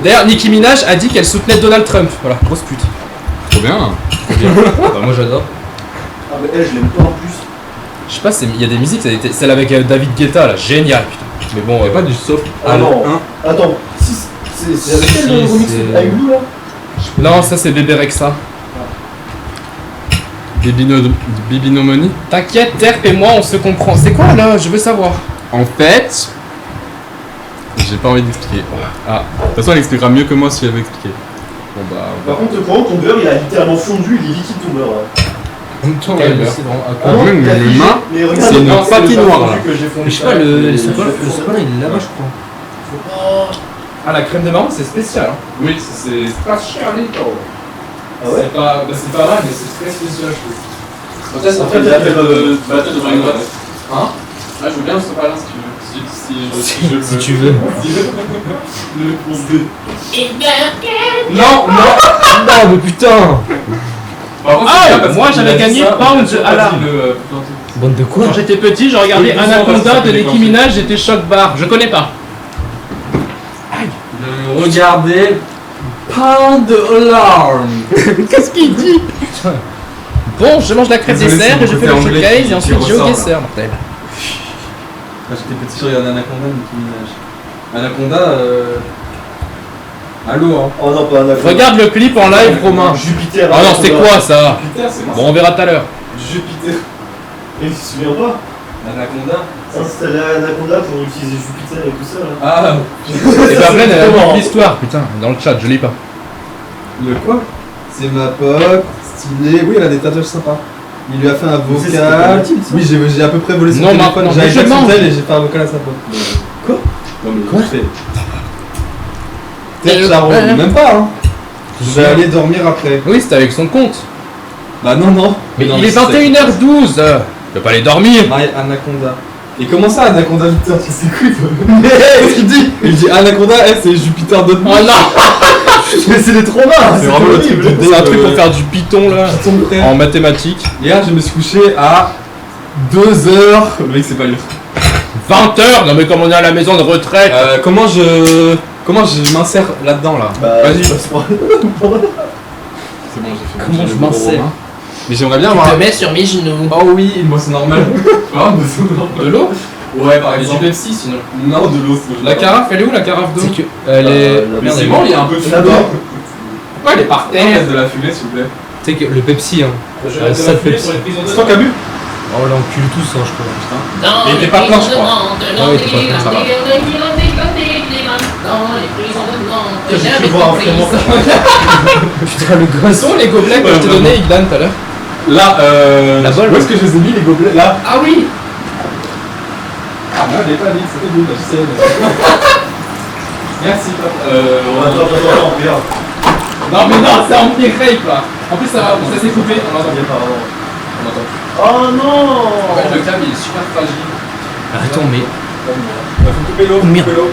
D'ailleurs, Nicki Minaj a dit qu'elle soutenait Donald Trump. Voilà, grosse pute. Trop bien. Bah, moi j'adore. Ah, mais elle, je l'aime pas en plus. Je sais pas, il y a des musiques, ça a été celle avec David Guetta là, génial putain. Mais bon, Y'a pas du soft. Ah non. Hein? Attends, si, c'est avec elle le Si, remix c'est- avec Blue là? non, ça c'est Bébé Rexa. Bibinomanie. T'inquiète, Terp et moi on se comprend. C'est quoi là? Je veux savoir. En fait, j'ai pas envie d'expliquer. Ah, de toute façon, elle expliquera mieux que moi si elle veut expliquer. Bon bah. Par contre, pendant ton beurre, il a littéralement fondu, il est liquide ton beurre. Là. Quel beurre? Ah non, oui, il a mais le figé, main, mais regarde, c'est une non, le patinoire, fondu là. que j'ai fondu. Mais je sais pas, le sopalin il est là-bas, je crois. Ah, la crème de marron c'est spécial. Hein. Oui, c'est pas cher, les Ah ouais? C'est pas mal, mais c'est très spécial, je trouve. Ça fait la tête de Brian Watt. Hein? Ah, je veux bien le sopalin si tu veux. Si tu veux. Non, non! Non, mais putain! Moi j'avais gagné Pound Alarm. Bande de quoi? Quand j'étais petit, je regardais Anaconda de Nicki Minaj, j'étais choc bar. Je connais pas. Regardez Pound Alarm. Qu'est-ce qu'il dit? Bon, je mange la crêpe Désolé, dessert c'est et je mon fais le côté anglais showcase qui et ensuite je ressort, là. guesser, mortel. Quand j'étais petit, je regardais Anaconda, Nicki Minaj. Anaconda, Allô, hein. Oh non, pas Anaconda. Regarde le clip en live, Romain. Jupiter. Ah non, c'était Anaconda. quoi ça? Jupiter, c'est moi. Bon, on verra tout à l'heure. Jupiter. Et tu te souviens pas? Anaconda. Ça, c'était l'Anaconda pour utiliser Jupiter et tout ça là. Ah, Et ben après, elle a comment vu l'histoire, putain, dans le chat, je lis pas. le quoi? C'est ma pote, stylé. Oui, elle a des tatouages sympas. Il lui a fait un Mais c'est vocal. ce que t'as dit, Oui, j'ai à peu près volé son Non, téléphone. maintenant, J'avais mais pas je son mange. tel et j'ai fait un vocal à sa pote. Quoi? Non, mais Quoi? Peut-être Charo, même pas, hein. Je vais aller dormir après. Oui, c'était avec son compte. Bah non, non. Mais non, il est c'est- 21h12. Tu peux pas aller dormir. My Anaconda. Et comment ça, Anaconda Jupiter? Tu sais quoi, toi? Qu'est-ce qu'il dit? Il dit Anaconda, c'est Jupiter d'autres. Oh non! Mais c'est des traumas! C'est vraiment le truc de C'est un truc pour faire du python là, Ton frère. en mathématiques. Hier, je me suis couché à 2h. Le mec, c'est pas lire. 20h. Non mais comme on est à la maison de retraite. Comment je m'insère là-dedans là? Bah, Vas-y. passe par- C'est bon, j'ai fait. Comment j'ai je le m'en gros sers? Romain. Mais j'aimerais bien Tu avoir. te mets sur mes genoux. Oh oui, moi c'est normal. Ah, mais c'est normal. De l'eau? Ouais, par Et du exemple. Pepsi sinon. Non, de l'eau, c'est La carafe, elle est où la carafe d'eau? C'est que. Elle est. la- Mais Merde, c'est elle bon, est- il y a un peu de fumée. Là-bas. Pourquoi elle est par terre? Laisse de la fumée, s'il vous plaît. Tu sais que le Pepsi, hein. Ça le Pepsi. C'est toi qui as bu? Oh, on l'encule tous, hein, je crois. Il était pas plein, je crois. Ah oui, il était pas plein, ça va. J'ai cru voir un film. Putain, le Ce gosse. sont les gobelets que je t'ai donné, Iglan, tout à l'heure. Là, La balle, où est-ce que je les ai mis les gobelets? Là. Ah oui! Ah, non, elle est pas vite, c'était bon, la ficelle. Merci, papa. Attends, regarde. Non mais non, c'est empiré quoi. En plus ça s'est coupé. On l'entend. Viens par là. On l'entend. Oh non! En fait le câble il est super fragile. Attends, mais. Faut couper l'eau, faut Merde. couper l'eau.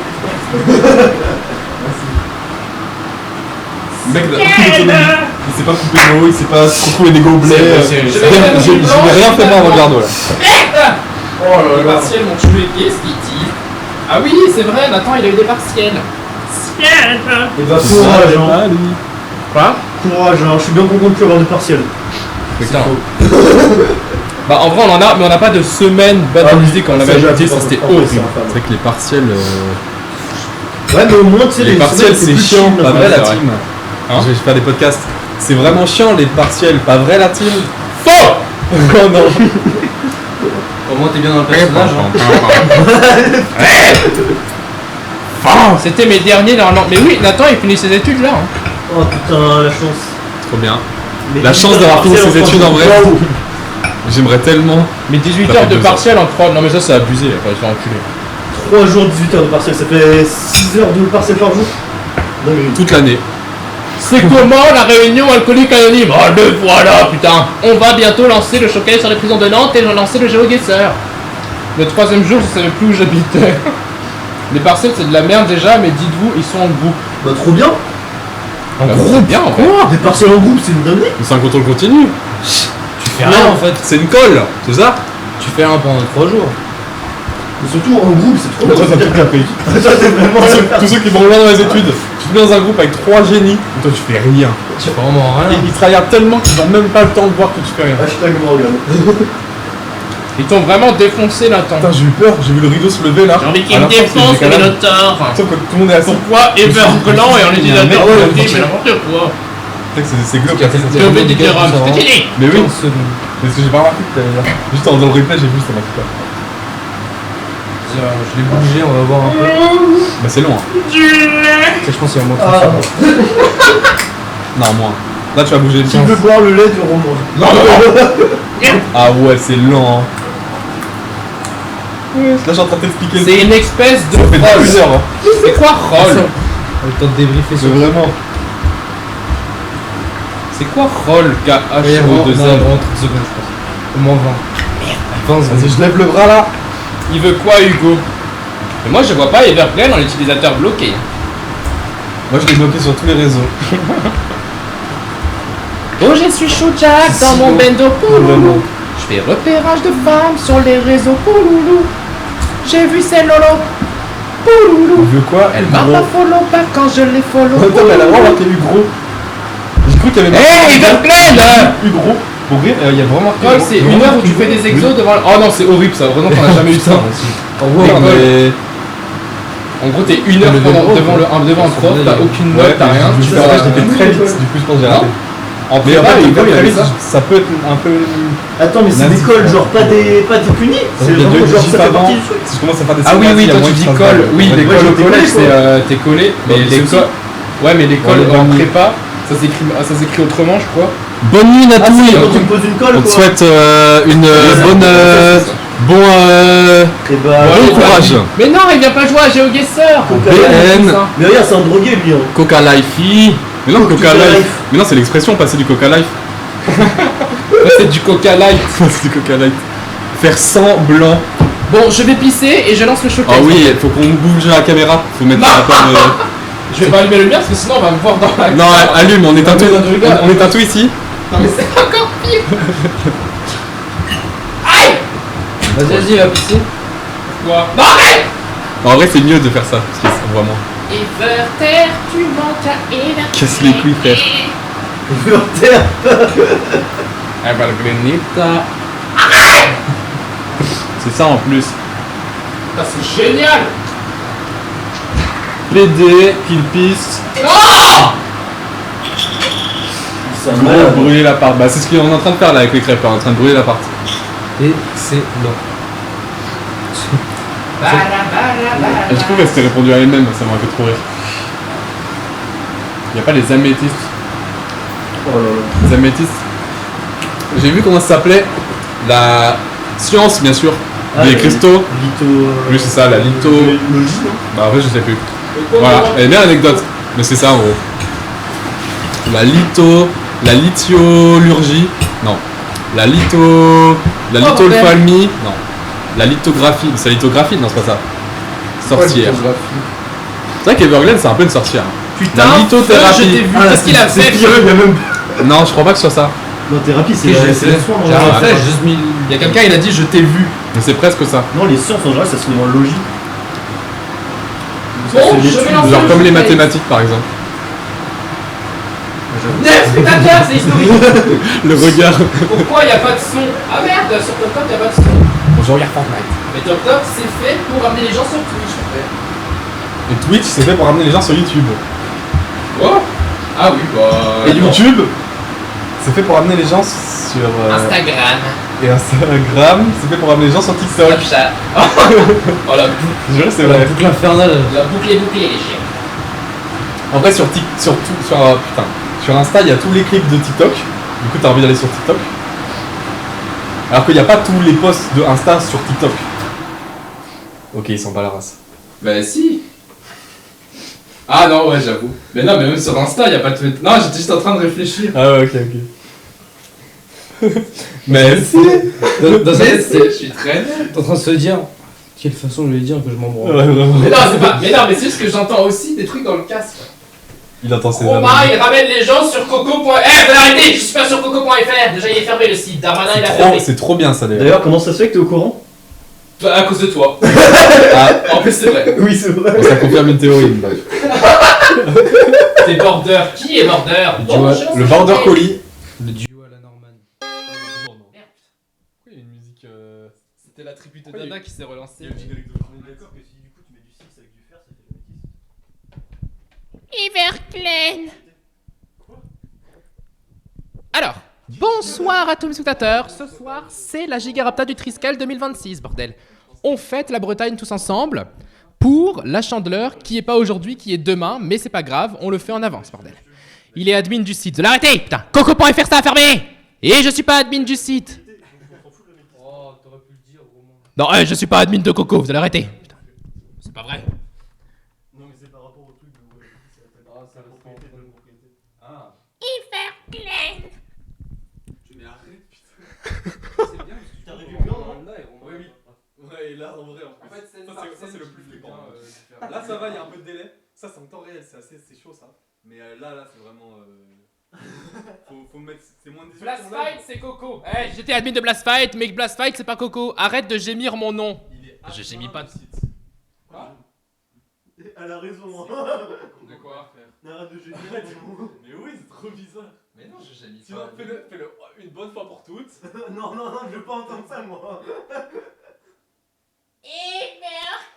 Le mec, il a aucune autonomie. Il sait pas couper l'eau, il sait pas trouver des gobelets. Je n'ai rien fait moi en regardant là. Merde! Oh là là. Les partiels m'ont tué. Qu'est-ce qu'il dit? Ah oui, c'est vrai, Nathan il a eu des partiels. Et bah courage, hein. Quoi? Courage, hein. Je suis bien content de plus avoir des partiels. Putain. Bah en vrai on en a, mais on n'a pas de semaine banalisée comme on avait habitué, ça c'était horrible. C'est vrai que les partiels. Ouais, mais au moins, tu sais, Les partiels, c'est chiant, pas vrai la c'est vrai. team. Hein Je vais faire des podcasts. C'est vraiment chiant les partiels, pas vrai la team. Faux! Oh non. Au moins, t'es bien dans le personnage, hein. C'était mes derniers normalement. Mais oui, Nathan il finit ses études là. Hein. Oh putain, la chance. Trop bien. Mais La chance d'avoir fini ses études en vrai. Waouh. J'aimerais tellement. Mais 18 Ça heures fait de 2 partiel en 3. Non mais ça c'est abusé, après ils sont enculés. 3 jours, 18 heures de partiel, ça fait 6 heures de partiel par jour. Non mais Toute l'année. C'est comment la réunion alcoolique anonyme? Oh le voilà putain. On va bientôt lancer le showcase sur les prisons de Nantes et je vais lancer le GeoGuessr. Le 3ème jour je savais plus où j'habitais. Les partiels c'est de la merde déjà, mais dites-vous ils sont en groupe. bah trop bien. En groupe bien en fait. Des partiels en groupe, c'est une dinguerie. Mais c'est un contrôle continu. Tu fais rien en fait. C'est une colle, c'est ça? Tu fais un pendant 3 jours. Mais surtout en groupe, c'est trop bien. Toi, t'as tout compris. Ça, c'est vraiment Tous ceux qui vont loin dans les études, tu te mets dans un groupe avec 3 génies, et toi tu fais rien. Tu fais vraiment rien. Ils travaillent tellement qu'ils n'ont même pas le temps de voir que tu fais rien. Hashtag Morgan. Ils t'ont vraiment défoncé Nathan. Putain, j'ai eu peur, j'ai vu le rideau se lever là. J'ai envie qu'il À me la fin, c'est défonce le le décalage. Minotaur. Sauf que tout le monde est assis. Pourquoi Everglant et en Il y a un mec utilisateur qui de mais n'importe quoi. C'est glauque. Je vais dire un c'était fini. Mais oui, 15 secondes. parce que j'ai pas remarqué que t'avais là. Juste dans le replay, j'ai vu, ça m'a fait peur. Je l'ai bougé, on va voir un peu. Bah c'est long, hein. Je pense qu'il y a un Ah, moins Non, moins. Là, tu vas bouger le qui tien. veut boire le lait du roman? Non, Ah ouais, c'est lent. Hein. Là, je suis en train de t'expliquer le C'est une espèce de Ça fait roll. plusieurs. Hein. C'est quoi roll? On a le temps de débriefer sur C'est vraiment. C'est quoi roll? Il y a vraiment K-H-O-2-L. vraiment 30 secondes, je pense. Moins 20. 20 Vas-y, secondes. je lève le bras là. Il veut quoi, Hugo? Mais moi, je vois pas Everplane en utilisateur bloqué. Moi, je l'ai bloqué sur tous les réseaux. Oh, je suis chou Jack dans mon bendo pouloulou. Je fais repérage de femmes sur les réseaux pouloulou. J'ai vu ces lolo pouloulou. Il veut quoi? Elle m'a pas follow back quand je les follow. Attends, mais elle a vraiment marqué Ugro. J'ai cru qu'il y avait Hey, Everplane! Ugro. Pour rire, il y a vraiment marqué Crois que Ugro. c'est une heure où tu fais des exos devant. Oh non, c'est horrible ça. Vraiment, qu'on a jamais eu ça. En gros, L'école. mais... En gros, t'es une heure Le devant vélo, un prof, t'as aucune note, t'as rien. Du Tu coup, fais après, je l'ai fait très vite. Du coup, je pense que j'ai raté. En Mais en prépa, fait, il Ugro, il y avait avait ça. ça peut être un peu... Attends, mais c'est Nazi, des cols, ouais. genre pas des punis. C'est Il y a vraiment deux genre gifs ça fait avant. partie du truc. Si je commence à faire des Ah oui, scénarios, oui, il y a toi moins tu qui dis sont colle. pas- Oui, Ouais, l'école j'étais au collège, collé, t'es collé. Mais Ouais, c'est l'école. Ouais, mais l'école Ouais, en bonne nuit. prépa, ça s'écrit autrement, je crois. Bonne nuit, Ah, Nathalie. c'est quand tu me poses une colle, On te quoi. souhaite une bonne... Bon... Et bah, Bon courage. Mais non, il vient pas jouer à GeoGuessr. BN. Mais regarde, c'est un drogué, lui. Hein. Coca Life. Mais non, Coca Coca Life. Life. Mais non, c'est l'expression, passer du Coca Life. C'est du Coca Light. C'est du Coca Life. Faire semblant. Bon, je vais pisser et je lance le showcase. Ah oui, faut qu'on bouge la caméra. Faut mettre un peu de... Je vais pas allumer le mien parce que sinon on va me voir dans la. Non, allume, on est un tout, mais non, je rigole. on est un tout ici. Non, mais c'est encore pire. Aïe! Vas-y, va pisser. Quoi? Non, arrête! En vrai, c'est mieux de faire ça, parce que c'est vraiment... Everter, tu manques à Everter. Casse les couilles, frère. Verter. Evergrenita. C'est ça en plus. Putain, c'est génial! PD, qu'il pisse, Oh! C'est un gros, malade. brûler l'appart. Bah, c'est ce qu'on est en train de faire là avec les crêpes, là, on est en train de brûler l'appart. Excellent. Et du coup, elle s'était répondu à elle-même, ça m'a fait trop rire. Y a pas les améthystes. Oh là là. Les améthystes. J'ai vu comment ça s'appelait. La science, bien sûr. Ah, des le- cristaux. Litho. Oui, c'est ça, la litho. Logie, non? Bah, en vrai, je sais plus. Voilà, elle est bien l'anecdote. Mais c'est ça en gros. La litho. La lithiolurgie. Non. La litho. La litholphalmie. Non. La lithographie. C'est la lithographie? Non, c'est pas ça. Sorcière. C'est vrai qu'Everglen, c'est un peu une sorcière. Putain, La lithothérapie. je t'ai vu. Ah, Qu'est-ce qu'il a c'est fait, pire, Feu? il y a même. Non, je crois pas que ce soit ça. Non, thérapie, c'est Ok, j'ai la essayé. soin en J'ai général. refait, j'ai juste mis. Il y a quelqu'un, il a dit je t'ai vu. Mais c'est presque ça. Non, les sciences en général, ça se fait dans le logis. Bon, C'est je l'étude. vais lancer Genre le comme les showcase. mathématiques par exemple. 9 spectateurs, c'est historique. Le regard. Pourquoi il n'y a pas de son? Ah merde, sur Top Top, il n'y a pas de son. Bon, je regarde Fortnite. Mais Top Top, c'est fait pour amener les gens sur Twitch, en fait. Et Twitch, c'est fait pour ramener les gens sur YouTube. Quoi? Ah oui, bah. Et non. YouTube, c'est fait pour ramener les gens sur. Instagram. Et Instagram, c'est fait pour ramener les gens sur TikTok. Snapchat. Oh la boucle. Je jure, c'est La vrai. boucle infernale. La boucle est bouclée, les chiens. En vrai, sur sur Insta, il y a tous les clips de TikTok. Du coup, t'as envie d'aller sur TikTok. Alors qu'il n'y a pas tous les posts de Insta sur TikTok. Ok, ils sont pas la race. Bah si. Ah non, ouais, j'avoue. Mais non, mais même sur Insta, il n'y a pas de. Non, j'étais juste en train de réfléchir. Ah ouais, ok, ok. Mais si. Dans sa Mais tête, si, je suis très nul. t'es en train de se dire quelle façon de lui dire que je m'en branle. Ouais, vraiment. Mais non, c'est pas. Mais non, mais c'est juste que j'entends aussi des trucs dans le casque. Il entend ses Oh amis. bah, il ramène les gens sur coco.fr. Eh, vous arrêtez, je suis pas sur coco.fr. Déjà, il est fermé le site. Darmanin, il a fermé. C'est trop bien ça d'ailleurs. D'ailleurs, comment ça se fait que t'es au courant? Bah, à cause de toi. Ah, En plus, c'est vrai. Oui, c'est vrai. ça confirme une théorie. Bah. T'es border. Qui est border? Bon, je lance Le border showcase. collie. Le duo à la Norman. Pourquoi il y a une musique. C'était la tribu de Dada qui s'est relancée. D'accord que si du coup tu mets du 6 avec du fer, ça fait de la bêtise. Everclen. Alors, bonsoir à tous mes spectateurs. Ce soir, c'est la Gigarapta du Triskel 2026, bordel. On fête la Bretagne tous ensemble pour la Chandeleur qui est pas aujourd'hui, qui est demain, mais c'est pas grave, on le fait en avance, bordel. Il est admin du site. De l'arrêter, putain. Coco.fr, ça a fermé. Et je suis pas admin du site. Oh, t'aurais pu le dire, Romain. Non, je suis pas admin de Coco, vous allez arrêter. Putain, c'est pas vrai. Non, mais c'est par rapport au truc de. Ça va propriété de propriété. Ah. Everclen. C'est bien. là en vrai en plus. En fait, c'est ça, c'est le plus flippant. Là ça va, il y a un peu de délai. Ça c'est en temps réel, c'est chaud ça. Mais là c'est vraiment. Faut mettre. C'est moins de 18. Blast Fight, c'est Coco. Eh, j'étais admin de Blast Fight, mais Blast Fight, c'est pas Coco. Arrête de gémir mon nom. Je gémis pas. Quoi? Elle a raison. De quoi? Arrête de gémir. Mais oui, c'est trop bizarre. Mais non, je gémis Tu vois, fais-le une bonne fois pour toutes. Non, je veux pas entendre ça, moi.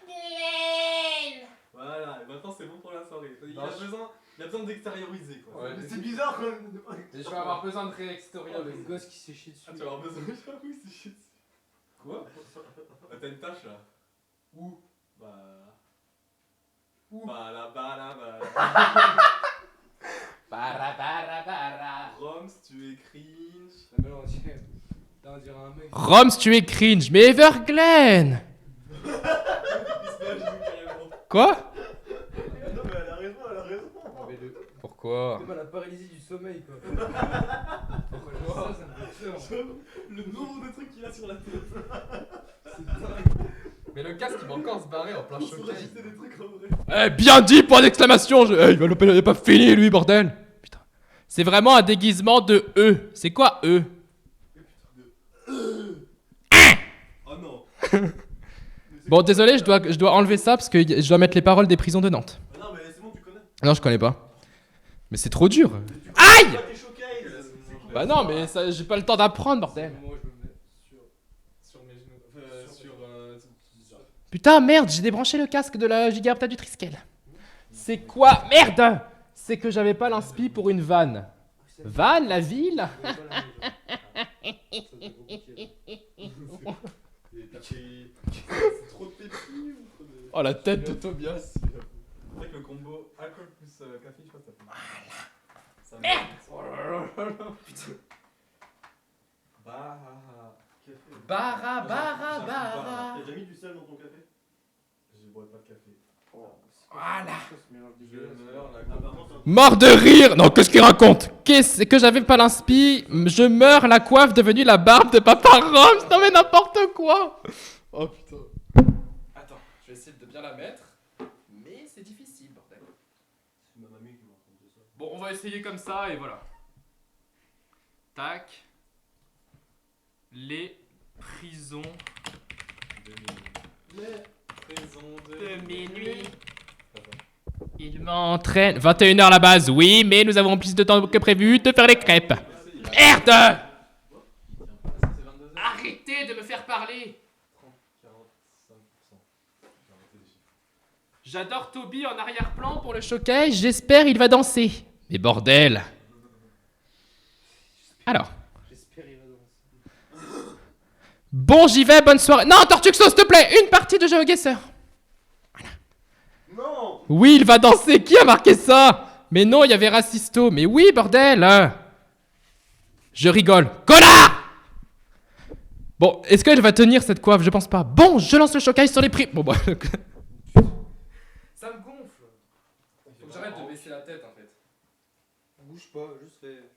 Everglade. Voilà, et maintenant c'est bon pour la soirée. Il a besoin d'extérioriser quoi. Ouais, Mais c'est bizarre quand même. Et je vais avoir besoin de réextérieur. Le gosse qui s'est chié dessus. Ah, tu vas avoir besoin de ça, oui, c'est shit. Quoi? T'as une tâche là? Où? Bah. Où? Bah là. Bara. Roms, tu es cringe. Mais non, on dirait un mec. Roms, tu es cringe, mais Everglen. Il se met à genoux carrément. Quoi? Non, mais elle a raison. Pourquoi? C'est pas la paralysie du sommeil quoi. Le nombre de trucs qu'il a sur la tête. Mais le casque il va encore se barrer en plein On se showcase. rajouter des trucs en vrai. Eh, bien dit, point d'exclamation. Il est pas fini lui, bordel. Putain. C'est vraiment un déguisement de E. C'est quoi E? Oh non. Bon, désolé, je dois enlever ça parce que je dois mettre les paroles des prisons de Nantes. Non, mais c'est bon, tu connais. Non, je connais pas. Mais c'est trop dur. Aïe! Pas tes showcases. Bah non, mais ça, j'ai pas le temps d'apprendre, bordel. Moi je me mets sur mes genoux. Putain, merde, j'ai débranché le casque de la Gigarapta du Triskel. C'est quoi? Merde! C'est que j'avais pas l'inspi pour une vanne. Vanne, la ville? C'est trop de pépi ou trop de. Oh, la tête de Tobias. C'est vrai que le combo alcool plus café, je crois que ça fait mal. Ça Merde. Oh là là. Putain. Bah. Bara. T'as déjà mis du sel dans ton café? Je bois pas de café. Voilà. Je meurs la Mort de rire! Non, qu'est-ce qu'il raconte? Qu'est-ce que j'avais pas l'inspi? Je meurs, la coiffe devenue la barbe de Papa Roms. Non mais n'importe quoi! Oh putain. Attends, je vais essayer de bien la mettre. Mais c'est difficile, bordel. C'est ma mamie qui m'a raconté ça. Bon, on va essayer comme ça et voilà. Tac. Les prisons de minuit. Il m'entraîne. 21h la base, oui, mais nous avons plus de temps que prévu de faire les crêpes. Merde! Arrêtez de me faire parler! J'adore Toby en arrière-plan pour le showcase, j'espère il va danser. Mais bordel! Alors. Bon, j'y vais, bonne soirée. Non, Tortuxo, s'il te plaît, une partie de GeoGuessr. Non! Oui, il va danser, qui a marqué ça? Mais non, il y avait Racisto. Mais oui, bordel! Je rigole. Connard! Bon, est-ce qu'elle va tenir cette coiffe? Je pense pas. Bon, je lance le showcase sur les prix. Bon, bah. Ça me gonfle. Faut que j'arrête de baisser la tête en fait. Bouge pas, juste fais.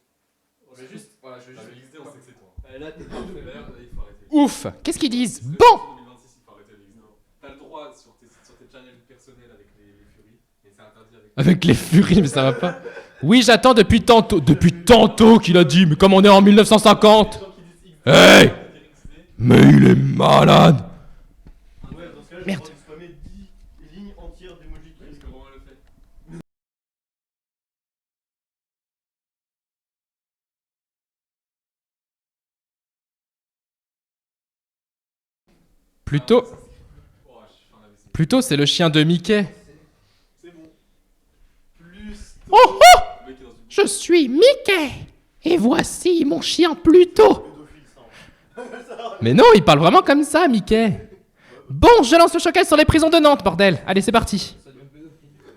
Je vais juste. Voilà, je vais juste. l'XD, on sait que c'est toi. Là, t'es Merde, il faut arrêter. Ouf! Qu'est-ce qu'ils disent? Bon! 2026, il faut arrêter l'XD. T'as le droit sur tes channels personnels avec les furies, mais c'est interdit avec. Avec les furies, mais ça va pas. Oui, j'attends depuis tantôt. Depuis tantôt qu'il a dit, mais comme on est en 1950. Hey! Mais il est malade! Ouais, dans ce cas-là, Merde. j'ai spammé 10 lignes entières d'emoji qui risquent. Comment on le fait? Plutôt, Oh, je suis en AVC. plutôt c'est le chien de Mickey. C'est bon. Plus. Oh oh! Le mec est dans une. Je suis Mickey! Et voici mon chien Pluto! Mais non, il parle vraiment comme ça, Mickey! Bon, je lance le showcase sur les prisons de Nantes, bordel! Allez, c'est parti!